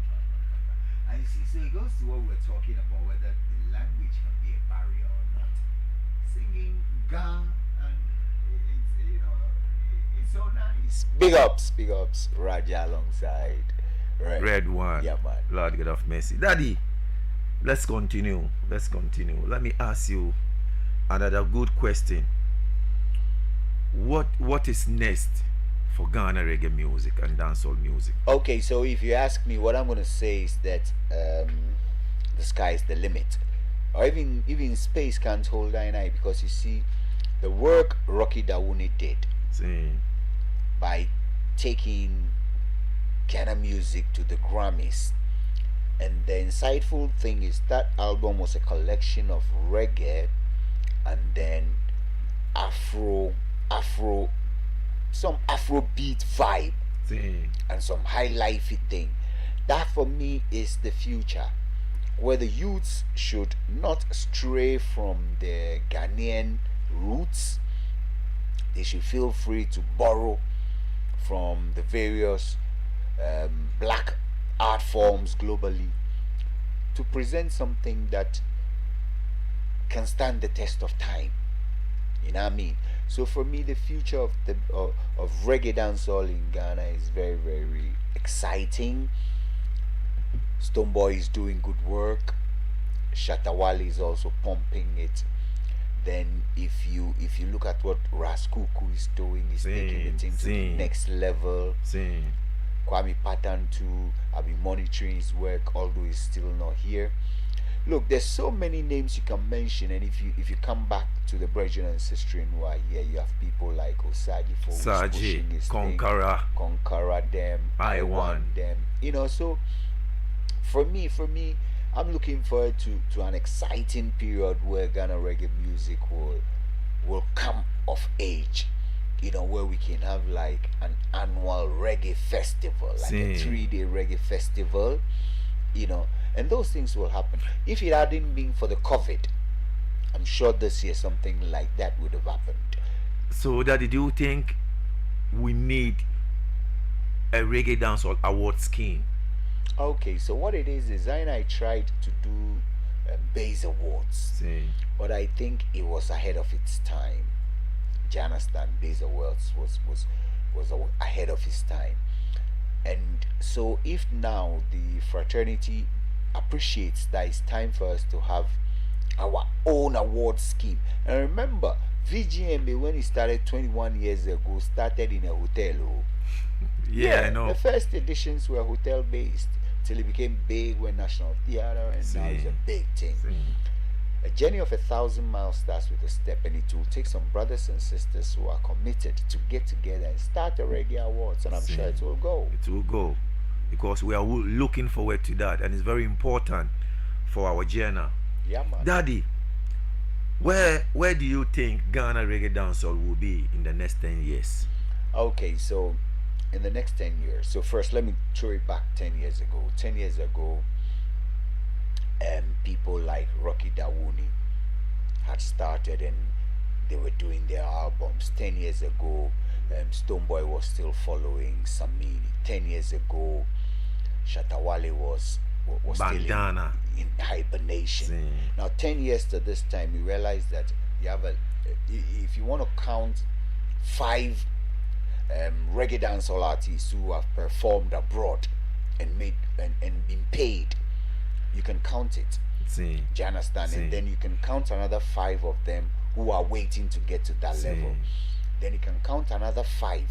And you see, so it goes to what we were talking about, whether the language can be a barrier or not. Singing Ga and it's so nice. Big ups, Raja alongside Red One. Yeah, man. Lord God of mercy. Daddy, let's continue. Let me ask you another good question. What is next for Ghana reggae music and dancehall music? Okay, so if you ask me, what I'm gonna say is that the sky is the limit, or even space can't hold an eye, because you see the work Rocky Dawuni did by taking Ghana music to the Grammys, and the insightful thing is that album was a collection of reggae and then some Afrobeat vibe and some high lifey thing. That for me is the future, where the youths should not stray from their Ghanaian roots. They should feel free to borrow from the various black art forms globally to present something that can stand the test of time. You know what I mean? So for me, the future of reggae dancehall in Ghana is very, very exciting. Stonebwoy is doing good work. Shatawale is also pumping it. Then if you look at what Raskuku is doing, he's taking the team to the next level. Kwame Patan too, I've been monitoring his work, although he's still not here. Look, there's so many names you can mention, and if you come back to the brethren and sister who are here, you have people like Osaji for Saji, Conqueror, them, I want them. So for me, I'm looking forward to an exciting period where Ghana reggae music will come of age. Where we can have like an annual reggae festival, like a 3-day reggae festival, and those things will happen. If it hadn't been for the COVID, I'm sure this year something like that would have happened. So, Daddy, do you think we need a reggae dancehall award scheme? Okay, so what it is I tried to do base awards, but I think it was ahead of its time. Do you understand? Base awards was ahead of its time. And so if now the fraternity appreciates that it's time for us to have our own award scheme. And remember, VGMA, when it started 21 years ago, started in a hotel. I know. The first editions were hotel based till it became big when National Theatre, and now it's a big thing. A journey of 1,000 miles starts with a step, and it will take some brothers and sisters who are committed to get together and start a reggae awards, and I'm sure it will go. It will go, because we are looking forward to that, and it's very important for our journey. Yeah, man. Daddy, where do you think Ghana reggae dancehall will be in the next 10 years? Okay, so in the next 10 years, so first let me throw it back 10 years ago. 10 years ago, people like Rocky Dawuni had started and they were doing their albums. 10 years ago, Stonebwoy was still following Samini. 10 years ago, Shatawale was still in hibernation. Now 10 years to this time, you realize that you have if you want to count 5 reggae dancehall artists who have performed abroad and been paid, you can count it. Do you understand? And then you can count another 5 of them who are waiting to get to that level. Then you can count another 5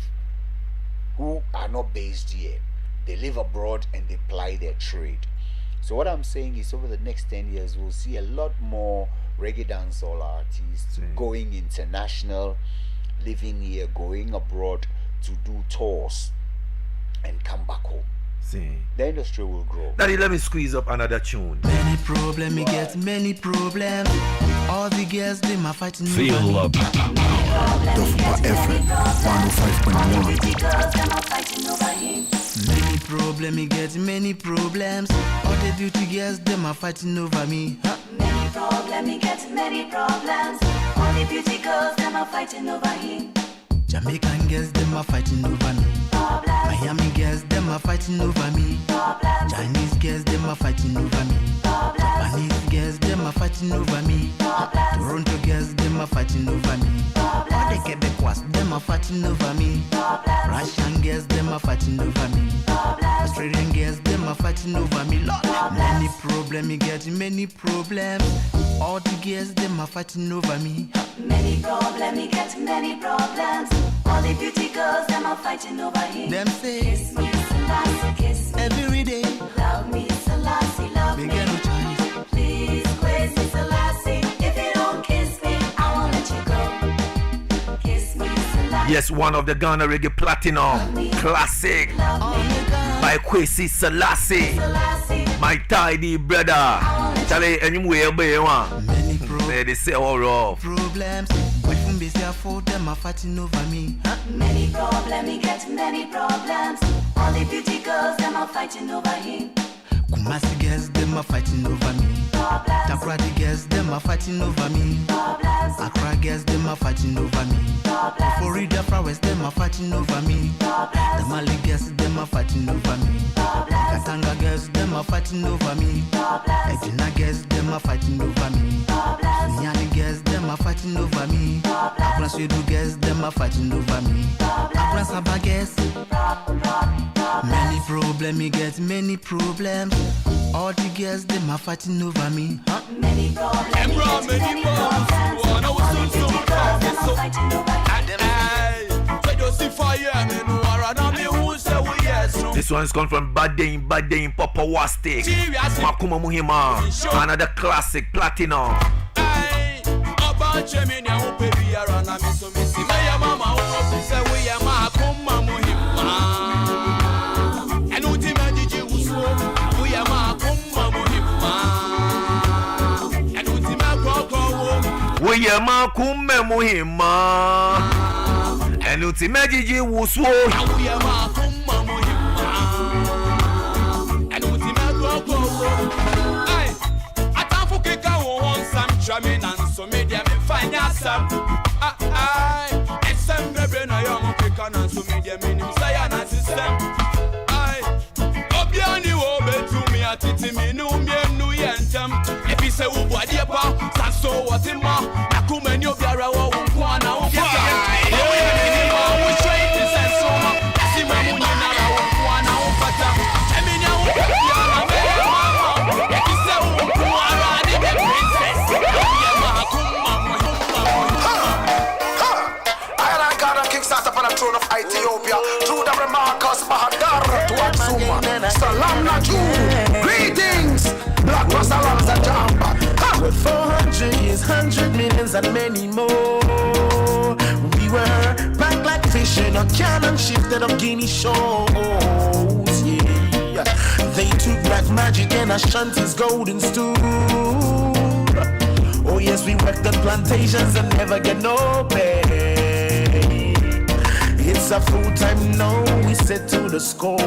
who are not based here. They live abroad and they ply their trade. So what I'm saying is, over the next 10 years, we'll see a lot more reggae dancehall artists going international, living here, going abroad to do tours and come back home. The industry will grow. Daddy, let me squeeze up another tune. Many problems, me get many problems. All the girls, they my fighting. Feel up. Dofopa FM 105.1. Many problems, me get many problems. All the beauty girls, they my fighting over me. Many problems, me get many problems. All the beauty girls, them are fighting over him. Jamaican girls, them are fighting over me. Miami girls, them are fighting over me. Chinese girls, them are fighting over me. Japanese girls, them are fighting over me. Toronto girls, them are fighting over me. All the Quebecois, them are fighting over me. Russian girls, them are fighting over me. Australian girls, them are fighting over me. Lord, many problems, me get many problems. All the girls, them are fighting over me. Many problems, me get many problems. All the beauty girls, them are fighting over him. Them say, kiss me, Selassie, kiss me. Every day, love me, Selassie, love me. Get no choice. Please, praise me, Selassie. If you don't kiss me, I won't let you go. Kiss me, Selassie. Yes, one of the Ghana Reggae Platinum classic by Kwesi Selassie. My tidy brother. Charlie, anyway, many they say all rough. Problems. But from busy afford them are fighting over me. Many problems, me get many problems. All the beauty girls, them are fighting over him. Kumasi girls, them are fighting over me. Takrati girls, them are fighting over me. Accra girls, them are fighting over me. Florida flowers, them are fighting over me. The Mali girls, them are fighting over me. Katanga girls, them are fighting over me. Edina girls, them are fighting over me. Nyani girls, them are fighting over me. Akra Swedu girls, them are fighting over me. Akra Saba girls. Many problems, me get many problems. All the girls, them are fighting over me. Many problems, many problems. This one's come from Bad Day Papa Wastic. Makuma Muhima. Another classic platinum. We are Makume Muhima and Utimeji Wuswo. We are Makuma Muhima and Utimago. I can't forget some charming and so media me find some. And some baby no young pican and so media minimum Sayana system. Obiani Obe to me at it me no me no yentam. If he say Ubadiapa, Sasso what him ma, Nakuma and Yobiara or Kwana or throne of Ethiopia, through the remarkers Bahadar to Atsuma, Salam Naju, greetings, Black Rossalams and Jamba. With 400 years, 100 millions and many more, we were back like fish in a cannon shifted of Guinea shores, yeah. They took black magic and Ashanti's golden stool. Oh yes, we worked on plantations and never get no pay. It's a full time now, we set to the score.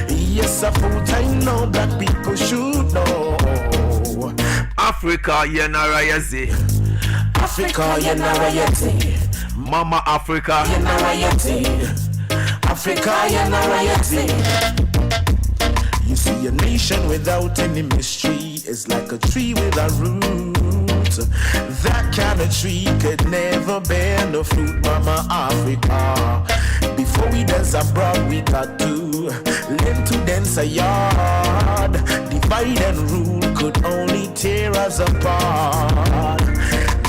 Yes, a full time now, black people should know. Africa, Yenarayeze. Africa, Yenarayeze. Mama Africa, Yenarayeze. Africa, Yenarayeze. You see, a nation without any mystery is like a tree without roots. That kind of tree could never bear no fruit, Mama Africa. Before we dance abroad, we got to learn to dance a yard. Divide and rule could only tear us apart.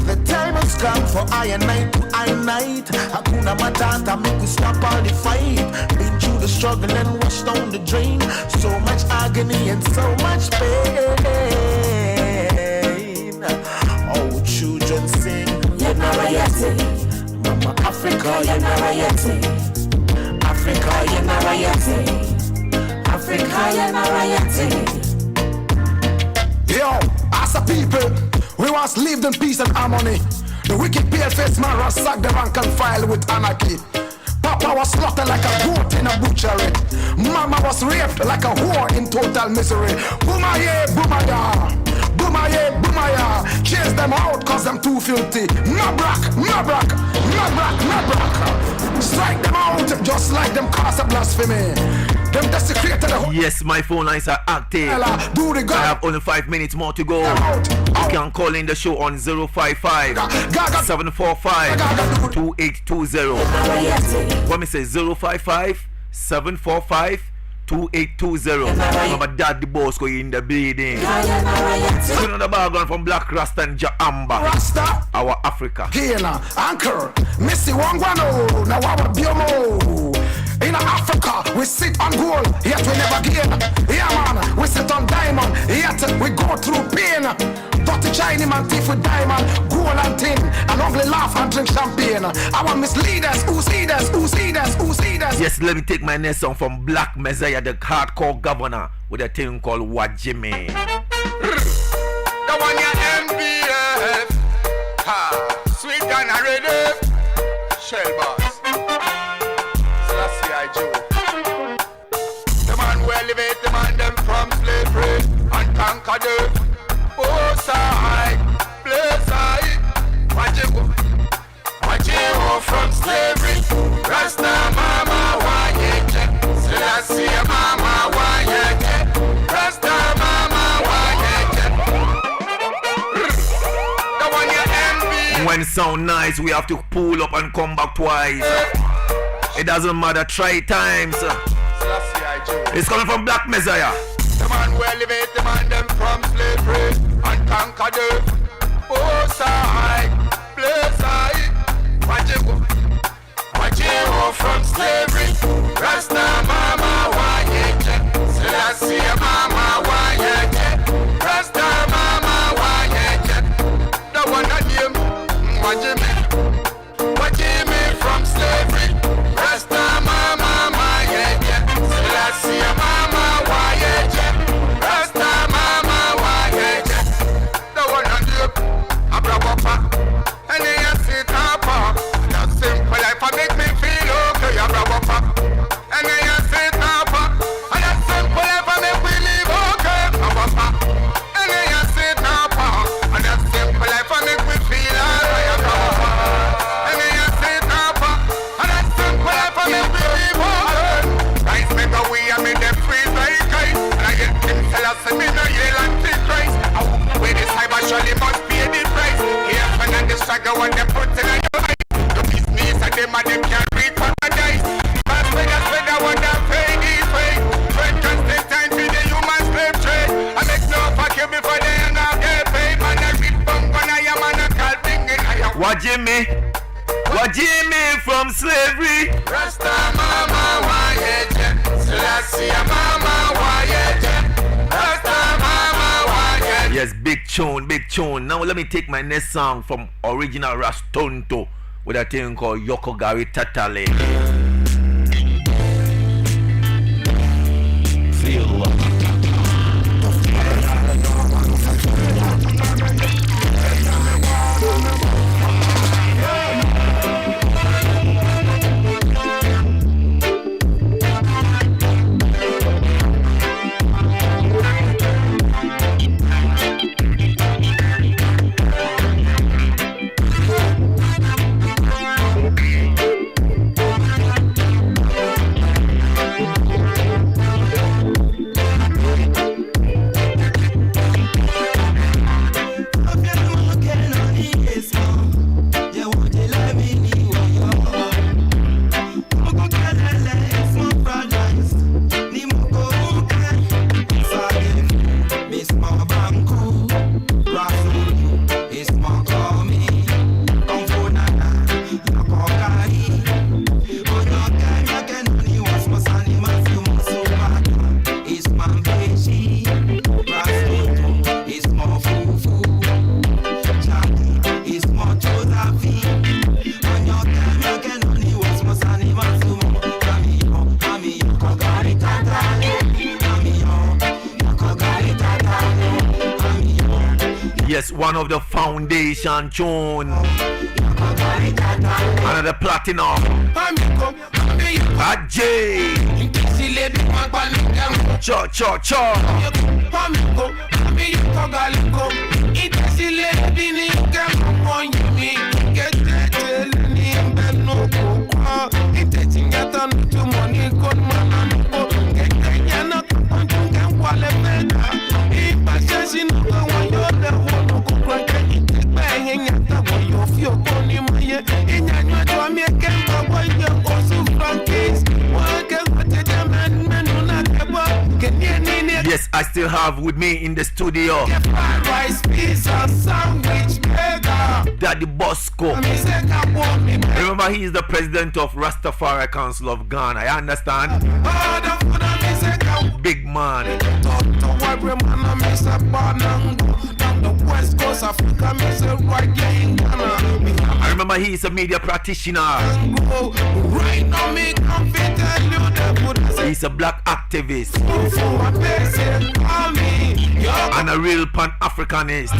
The time has come for I and night to I night. Hakuna Matata, make we stop all the fight. Been through the struggle and washed down the drain. So much agony and so much pain. Oh, children sing. Yenarayati. Mama Africa, Yenarayati. Africa, Yenarayati. Africa, Yenarayati. Yo, as a people, we once lived in peace and harmony. The wicked pale-faced man was sacked the rank and file with anarchy. Papa was slaughtered like a goat in a butchery. Mama was raped like a whore in total misery. Boomaye, boomaya, boomaye, boomaya. Chase them out cause them too filthy. Mabrak, mabrak, mabrak, mabrak. Strike them out just like them cause a blasphemy. Them desecrated the whole. Yes, my phone lines are active. I have only 5 minutes more to go. You can call in the show on 055 745 2820. What me say 055 745 2820. Remember that the boss go in the building. Turn on the background from Black Rasta and Jaamba. Rasta, our Africa. Gila, Anchor, Missy Wangwano, now our Biomo. In Africa, we sit on gold, yet we never gain. Yeah, man, we sit on diamond, yet we go through pain. Dirty Chinese man thief with diamond, gold and tin, and only laugh and drink champagne. Our misleaders, who see this, who see this, who see this. Yes, let me take my next song from Black Messiah, the hardcore governor, with a thing called Wajime. The one ya MBF, ha, sweet and ready, Shell boss. The man will elevate the man them from slavery and conquer them. Oh side, play side. Watch you from slavery. Rasta mama wayeje, Selassie mama wayeje, Rasta mama wayeje. The one you envy. When sound nice, we have to pull up and come back twice. It doesn't matter, try times. It's coming from Black Messiah. The man will elevate the man them from slavery and conquer them. Oh side, play side. Watch you from slavery. Rasta mama wayeje, Selassie mama wayeje, Rasta mama wayeje. The one that name, watch me from slavery. Rasta mama wayeje, Selassie mama wayeje, Rasta mama wayeje. The one that name, Abraham, and he has it up. That simple life make me feel okay, Abraham. And he has it up. And that simple life make me live okay, Abraham. And he has it up. And that simple life make me feel alright, Abraham. And he has it up. And that simple life make me live okay. Rice make a way and make them freeze like ice. And I get him tell us me no yell and think twice. With this time I surely must pay the price. Here and the struggle when they put in your eyes. The business and them can't read paradise. But when I said I want to pay this way, when constant time to the human slave trade. I make no fuck you before they end up get paid. Man, I read bum when I am on a call thinking I am. Wajime from slavery. Rasta mama wayeje, Selassie mama wayeje, Rasta mama wayeje. Yes, big tune, big tune. Now let me take my next song from original Rastonto with a thing called Yoko Gari Tatale. Feel love. one of the foundation tune. Another platinum. REGGAE. Cha cha cha. Yes, I still have with me in the studio Daddy Bosco. Remember, he is the president of Rastafari Council of Ghana. I understand. Big man. I remember he is a media practitioner. He's a black activist and a real pan-Africanist.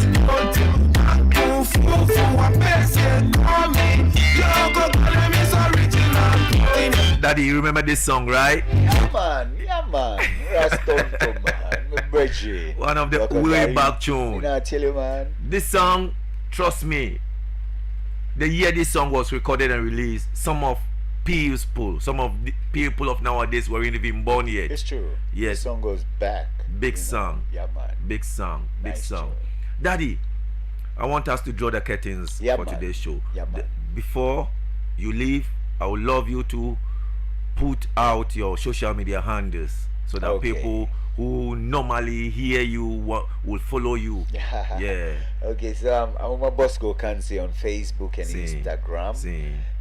Daddy, you remember this song, right? Yeah, man. Rastonto, man. Reggie. One of the way back tune. I tell you, man. This song, trust me, the year this song was recorded and released, some of the people of nowadays weren't even born yet. It's true. Yes. The song goes back. Big song. Yeah, man. Big song. Big Nice song. tune. Daddy, I want us to draw the curtains for today's show. Yeah, man. Before you leave, I would love you to put out your social media handles so that people who normally hear you will follow you. Yeah. Okay, so I'm a Bosco Kansi on Facebook and Instagram.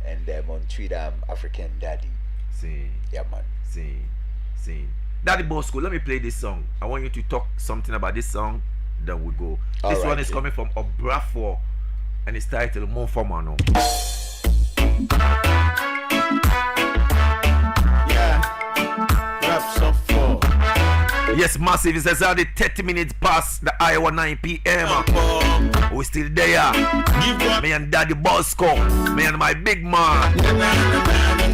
And on Twitter, I'm African Daddy. Yeah, man. Daddy Bosco, let me play this song. I want you to talk something about this song, then we'll go. This one is coming from Obrafo and it's titled Monfomano. Yes, massive. It's exactly 30 minutes past the hour 9 p.m. We're still there. Me and Daddy Bosco. Me and my big man.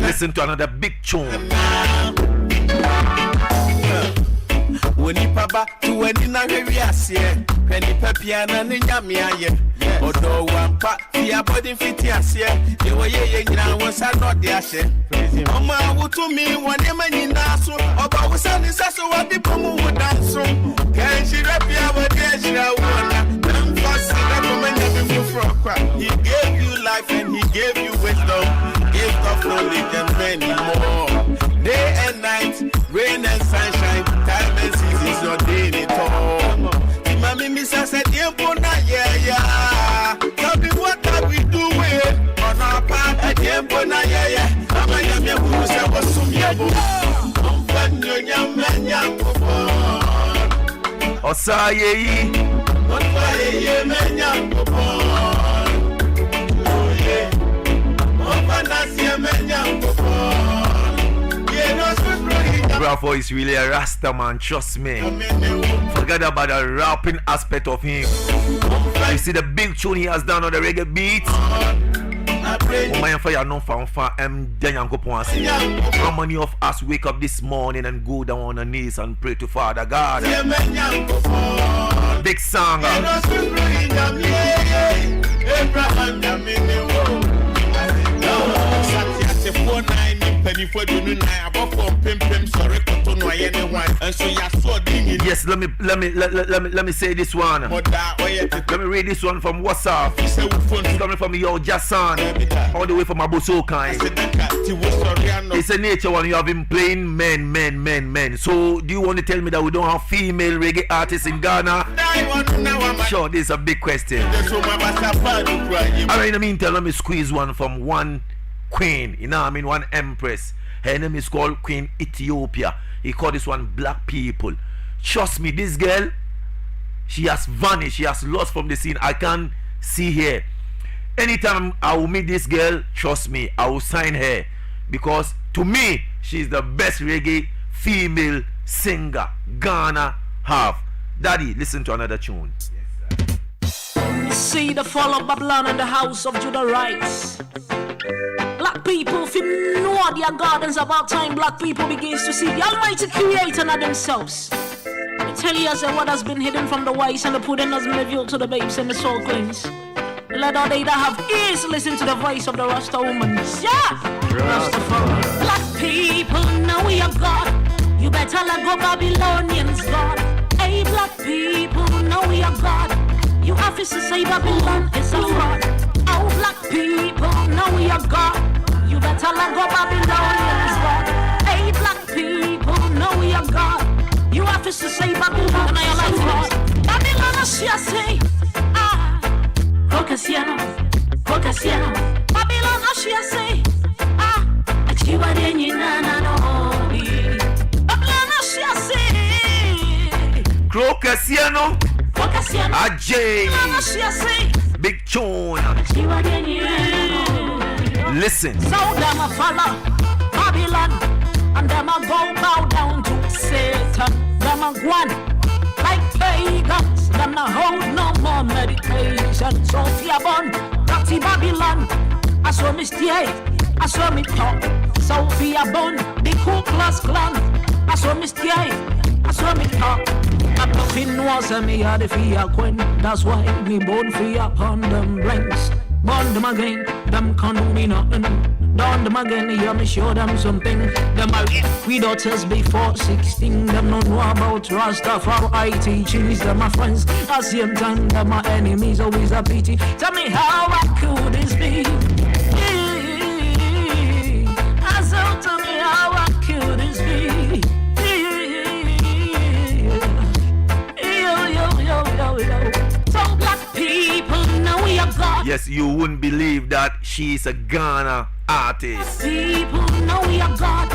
Listen to another big tune. When you papa to when you na reviasie, when you papiana ninya miaye, odo wampa, your body fit yasie, you were ye was not the ashe. Oma would to me one man in Nasu, or was an so what people would dance. Can she rap ya what she wanna? Them fast he gave you life and he gave you wisdom, gift of knowledge and many more. Day and night, rain and sunshine, time and seasons, your day at all. Mami Misa said, yeah. Tell me what are we doing on our part at Yempona, yeah. I'm a young who said, was some yabo. Osaye, what fire, yeah, man, Bravo is really a Rasta man, trust me. Forget about the rapping aspect of him. You see the big tune he has done on the reggae beats. How many of us wake up this morning and go down on our knees and pray to Father God? Big song. Yes, let me say this one. Let me read this one from WhatsApp. It's coming from Yo Jason, all the way from Abosokai. It's a nature one. You have been playing men. So do you want to tell me that we don't have female reggae artists in Ghana? Sure, this is a big question. Alright, in the meantime, let me squeeze one from one queen, one empress. Her name is called Queen Ethiopia. He called this one Black People. Trust me, this girl, she has vanished. She has lost from the scene. I can't see her. Anytime I will meet this girl, trust me, I will sign her, because to me, she's the best reggae female singer Ghana have. Daddy, listen to another tune. Yes, see the fall of Babylon and the house of Judah rise. Black people feel know their gardens about time. Black people begins to see the Almighty Creator and themselves. I tell you as what has been hidden from the wise and the pudding has been revealed to the babes and the soul cleans. Let all they that have ears listen to the voice of the Rasta woman. Yeah, Rastafari. Black people, now we are God. You better let go Babylonians, God. Hey, black people, now we are God. You have to say Babylon is a fraud. Oh, black people, now we are God. You better let go Babylonians, God. Hey, black people, now we are God. You have to say Babylon, I like fraud. Babylon, I say, Caucasiano, Caucasiano. Babylon, I say, Achiwa de Nina, no. Babylon, I say, Caucasiano, Caucasiano. Ajay, Big Chon. Listen. So them a follow Babylon, and them a go bow down to Satan. Them a one like pagans. Them not hold no more meditation. So fear born, dirty Babylon. I saw me stay, I saw me talk. So fear born, the Ku Klux Klan. I saw me stay, I saw me talk. I'm nothing was a me had the fear queen. That's why me born free upon them blanks. Born them again, them can't do me nothing. Done them again, yeah, me show them something. Them are we daughters before 16. Them don't know about Rastafari teachings. Them my friends, at the same time, them my enemies, always a pity. Tell me how I could this be? So tell me how I could this be? So black people, now we are God. Yes, you wouldn't believe that she's a Ghana artist. People, now we are God.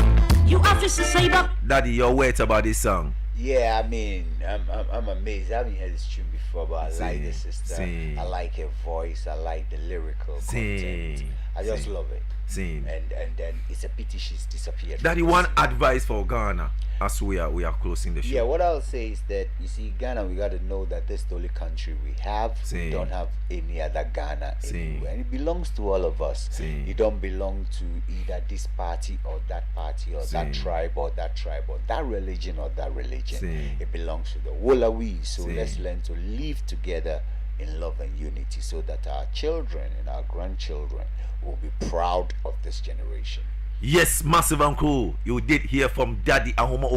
You have to say that. Daddy, your words about this song? Yeah, I mean, I'm amazed. I haven't heard this tune before, but I like the sister. I like her voice. I like the lyrical content. I just love it. And then it's a pity she's disappeared. Daddy, one advice for Ghana as we are closing the show. Yeah, what I'll say is that, you see, Ghana, we got to know that this is the only country we have. We don't have any other Ghana anywhere. And it belongs to all of us. You don't belong to either this party or that party or that tribe or that tribe or that religion or that religion. It belongs to the whole of we. So let's learn to live together in love and unity so that our children and our grandchildren will be proud of this generation. Yes, massive and cool. You did hear from Daddy Ahoma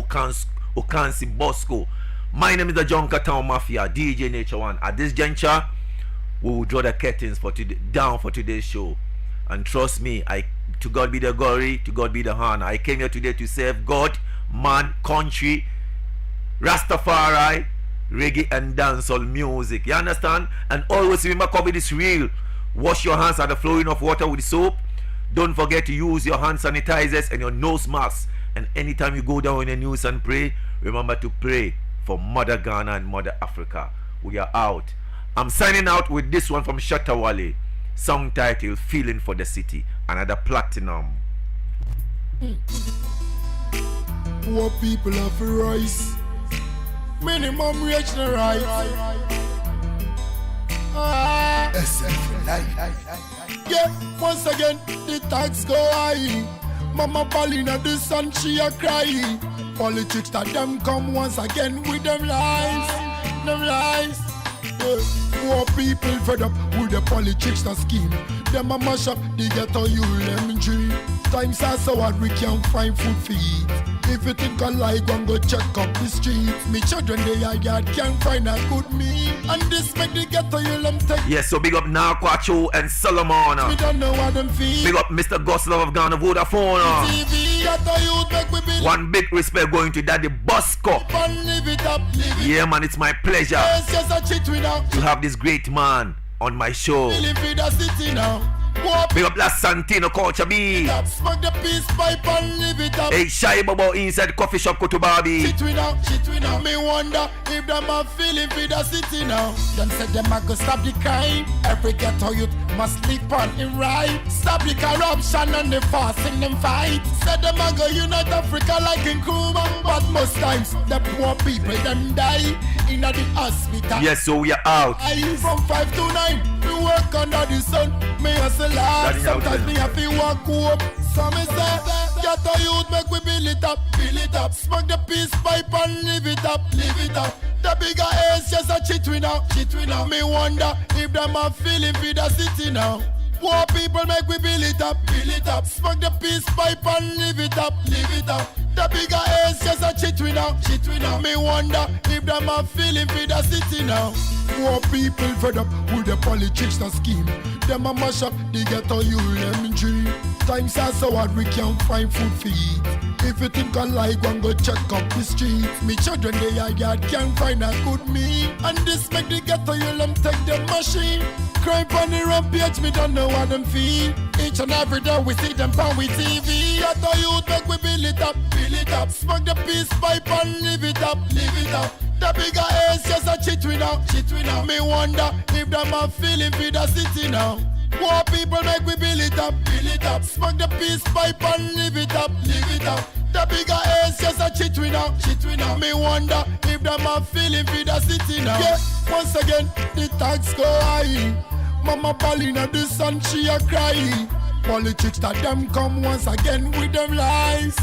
Okansi Bosco. My name is the Jonka Town Mafia, DJ Nature One. At this juncture, we will draw the curtains for down for today's show. And trust me, to God be the glory, to God be the honor. I came here today to serve God, man, country, Rastafari, reggae and dancehall music. You understand? And always remember, COVID is real. Wash your hands at the flowing of water with soap. Don't forget to use your hand sanitizers and your nose masks. And anytime you go down in the news and pray, remember to pray for Mother Ghana and Mother Africa. We are out. I'm signing out with this one from Shatta Wale. Song title, Feeling for the City. Another platinum. Poor people have to rise. Minimum wage to rise. Yeah, once again, the tax go high. Mama balling at the sun, she a cry. Politics that them come once again with them lies. Them lies. Yeah. Poor people fed up with the politics that scheme. Them a mash up the ghetto you lemon tree. Times are so hard we can't find food to eat. If you think I like, go check up the streets. Me children they are yard can't find a good meal. And this make the ghetto you them take. Yes, so big up now Kwacho and Solomon. We don't know what them feel. Big up Mr. Goslov of Ghana Vodafone. TV, ghetto youth make we build. One big respect going to Daddy Bosco. Live it up, live it. Yeah man, it's my pleasure to have this great man on my show. Live in the city now. Big up La Santino Culture B. Smoke the peace pipe and live it up. Hey, Shy Bobo inside coffee shop Kotubabi. Shit we now. Me wonder if them are feeling for the city now. Them said them are gonna stop the crime. Every ghetto youth must sleep on in right. Stop the corruption and the fasting them fight. Said them are gonna unite Africa like in Cuba. But most times the poor people them die. in the hospital. Yes, so we are out. I from 5 to 9, we work under the sun. Me hustle hard, sometimes me have to walk home. So me say, get a youth, make we build it up, build it up. Smoke the peace pipe and live it up, live it up. The bigger ace, just a cheat we now, cheat we now. Me wonder if them are feeling for the city now. Poor people make we build it up, build it up. Smoke the peace pipe and live it up, live it up. The bigger ace, just a cheat we now, cheat we now. Me wonder if them are feeling for the city now. Poor people fed up with the politics and scheme. Them a mash up, they get all you dream. Times are so hard we can't find food for eat. If you think I like one, go check up the street. Me children they are yard can't find a good meal. And this make the ghetto you them take the machine. Crime on the rampage, me don't know what them feel. Each and every day we see them on with TV. At the youth make we build it up, build it up. Smoke the peace pipe and live it up, live it up. The bigger ace just a cheat we now, cheat we now. Me wonder if them are feeling for the city now. Poor people make we build it up, build it up. Smoke the peace pipe and live it up, live it up. The bigger ace just a cheat we now, cheat we now. Me wonder if them are feeling for the city now. Yeah, once again the tax go high. Mama balling at the sun, she a cry. Politics that them come once again with them lies,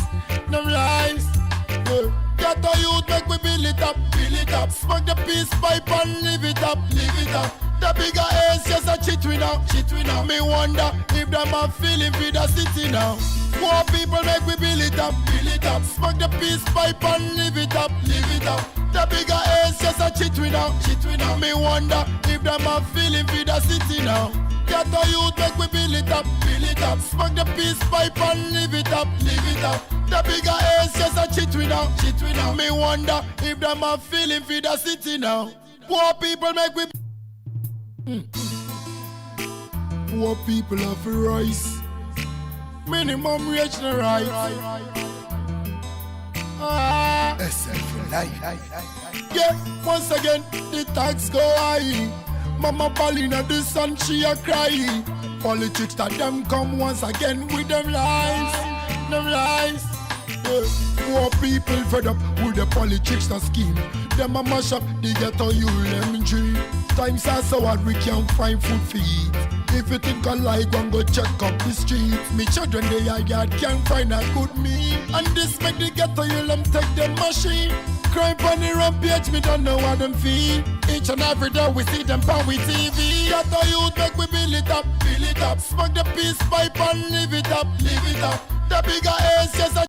them lies. Yeah. Get a youth make we build it up, build it up. Smoke the peace pipe and live it up, live it up. The bigger ace just a cheat we now, cheat we now. Me wonder if them are feeling for the city now. Poor people make we build it up, build it up. Smoke the peace pipe and live it up, live it up. The bigger ace just a cheat we now, cheat we now. Me wonder if them are feeling for the city now. Get a youth make we build it up, build it up. Smoke the peace pipe and live it up, live it up. The bigger ace just a cheat we now, cheat we now. Me wonder if them are feeling for the city now. Poor people make we Poor people have to rise. Minimum wage no rise. SF for life. Yeah, once again the tax go high. Mama balling at the sun, she a cry. Politics that them come once again with them lies, them lies. Yeah. Poor people fed up with the politics and scheme. Them a mash up, they get all you lemon tree. Times are so hard we can't find food for eat. If you think I like one, go check up the street. Me children they are yard can't find a good meal. And this make the ghetto you them take the machine. Crime on the rampage, me don't know what them feel. Each and every day we see them on with TV. Ghetto youth make we build it up, build it up. Smoke the peace pipe and live it up, live it up. The bigger ace just a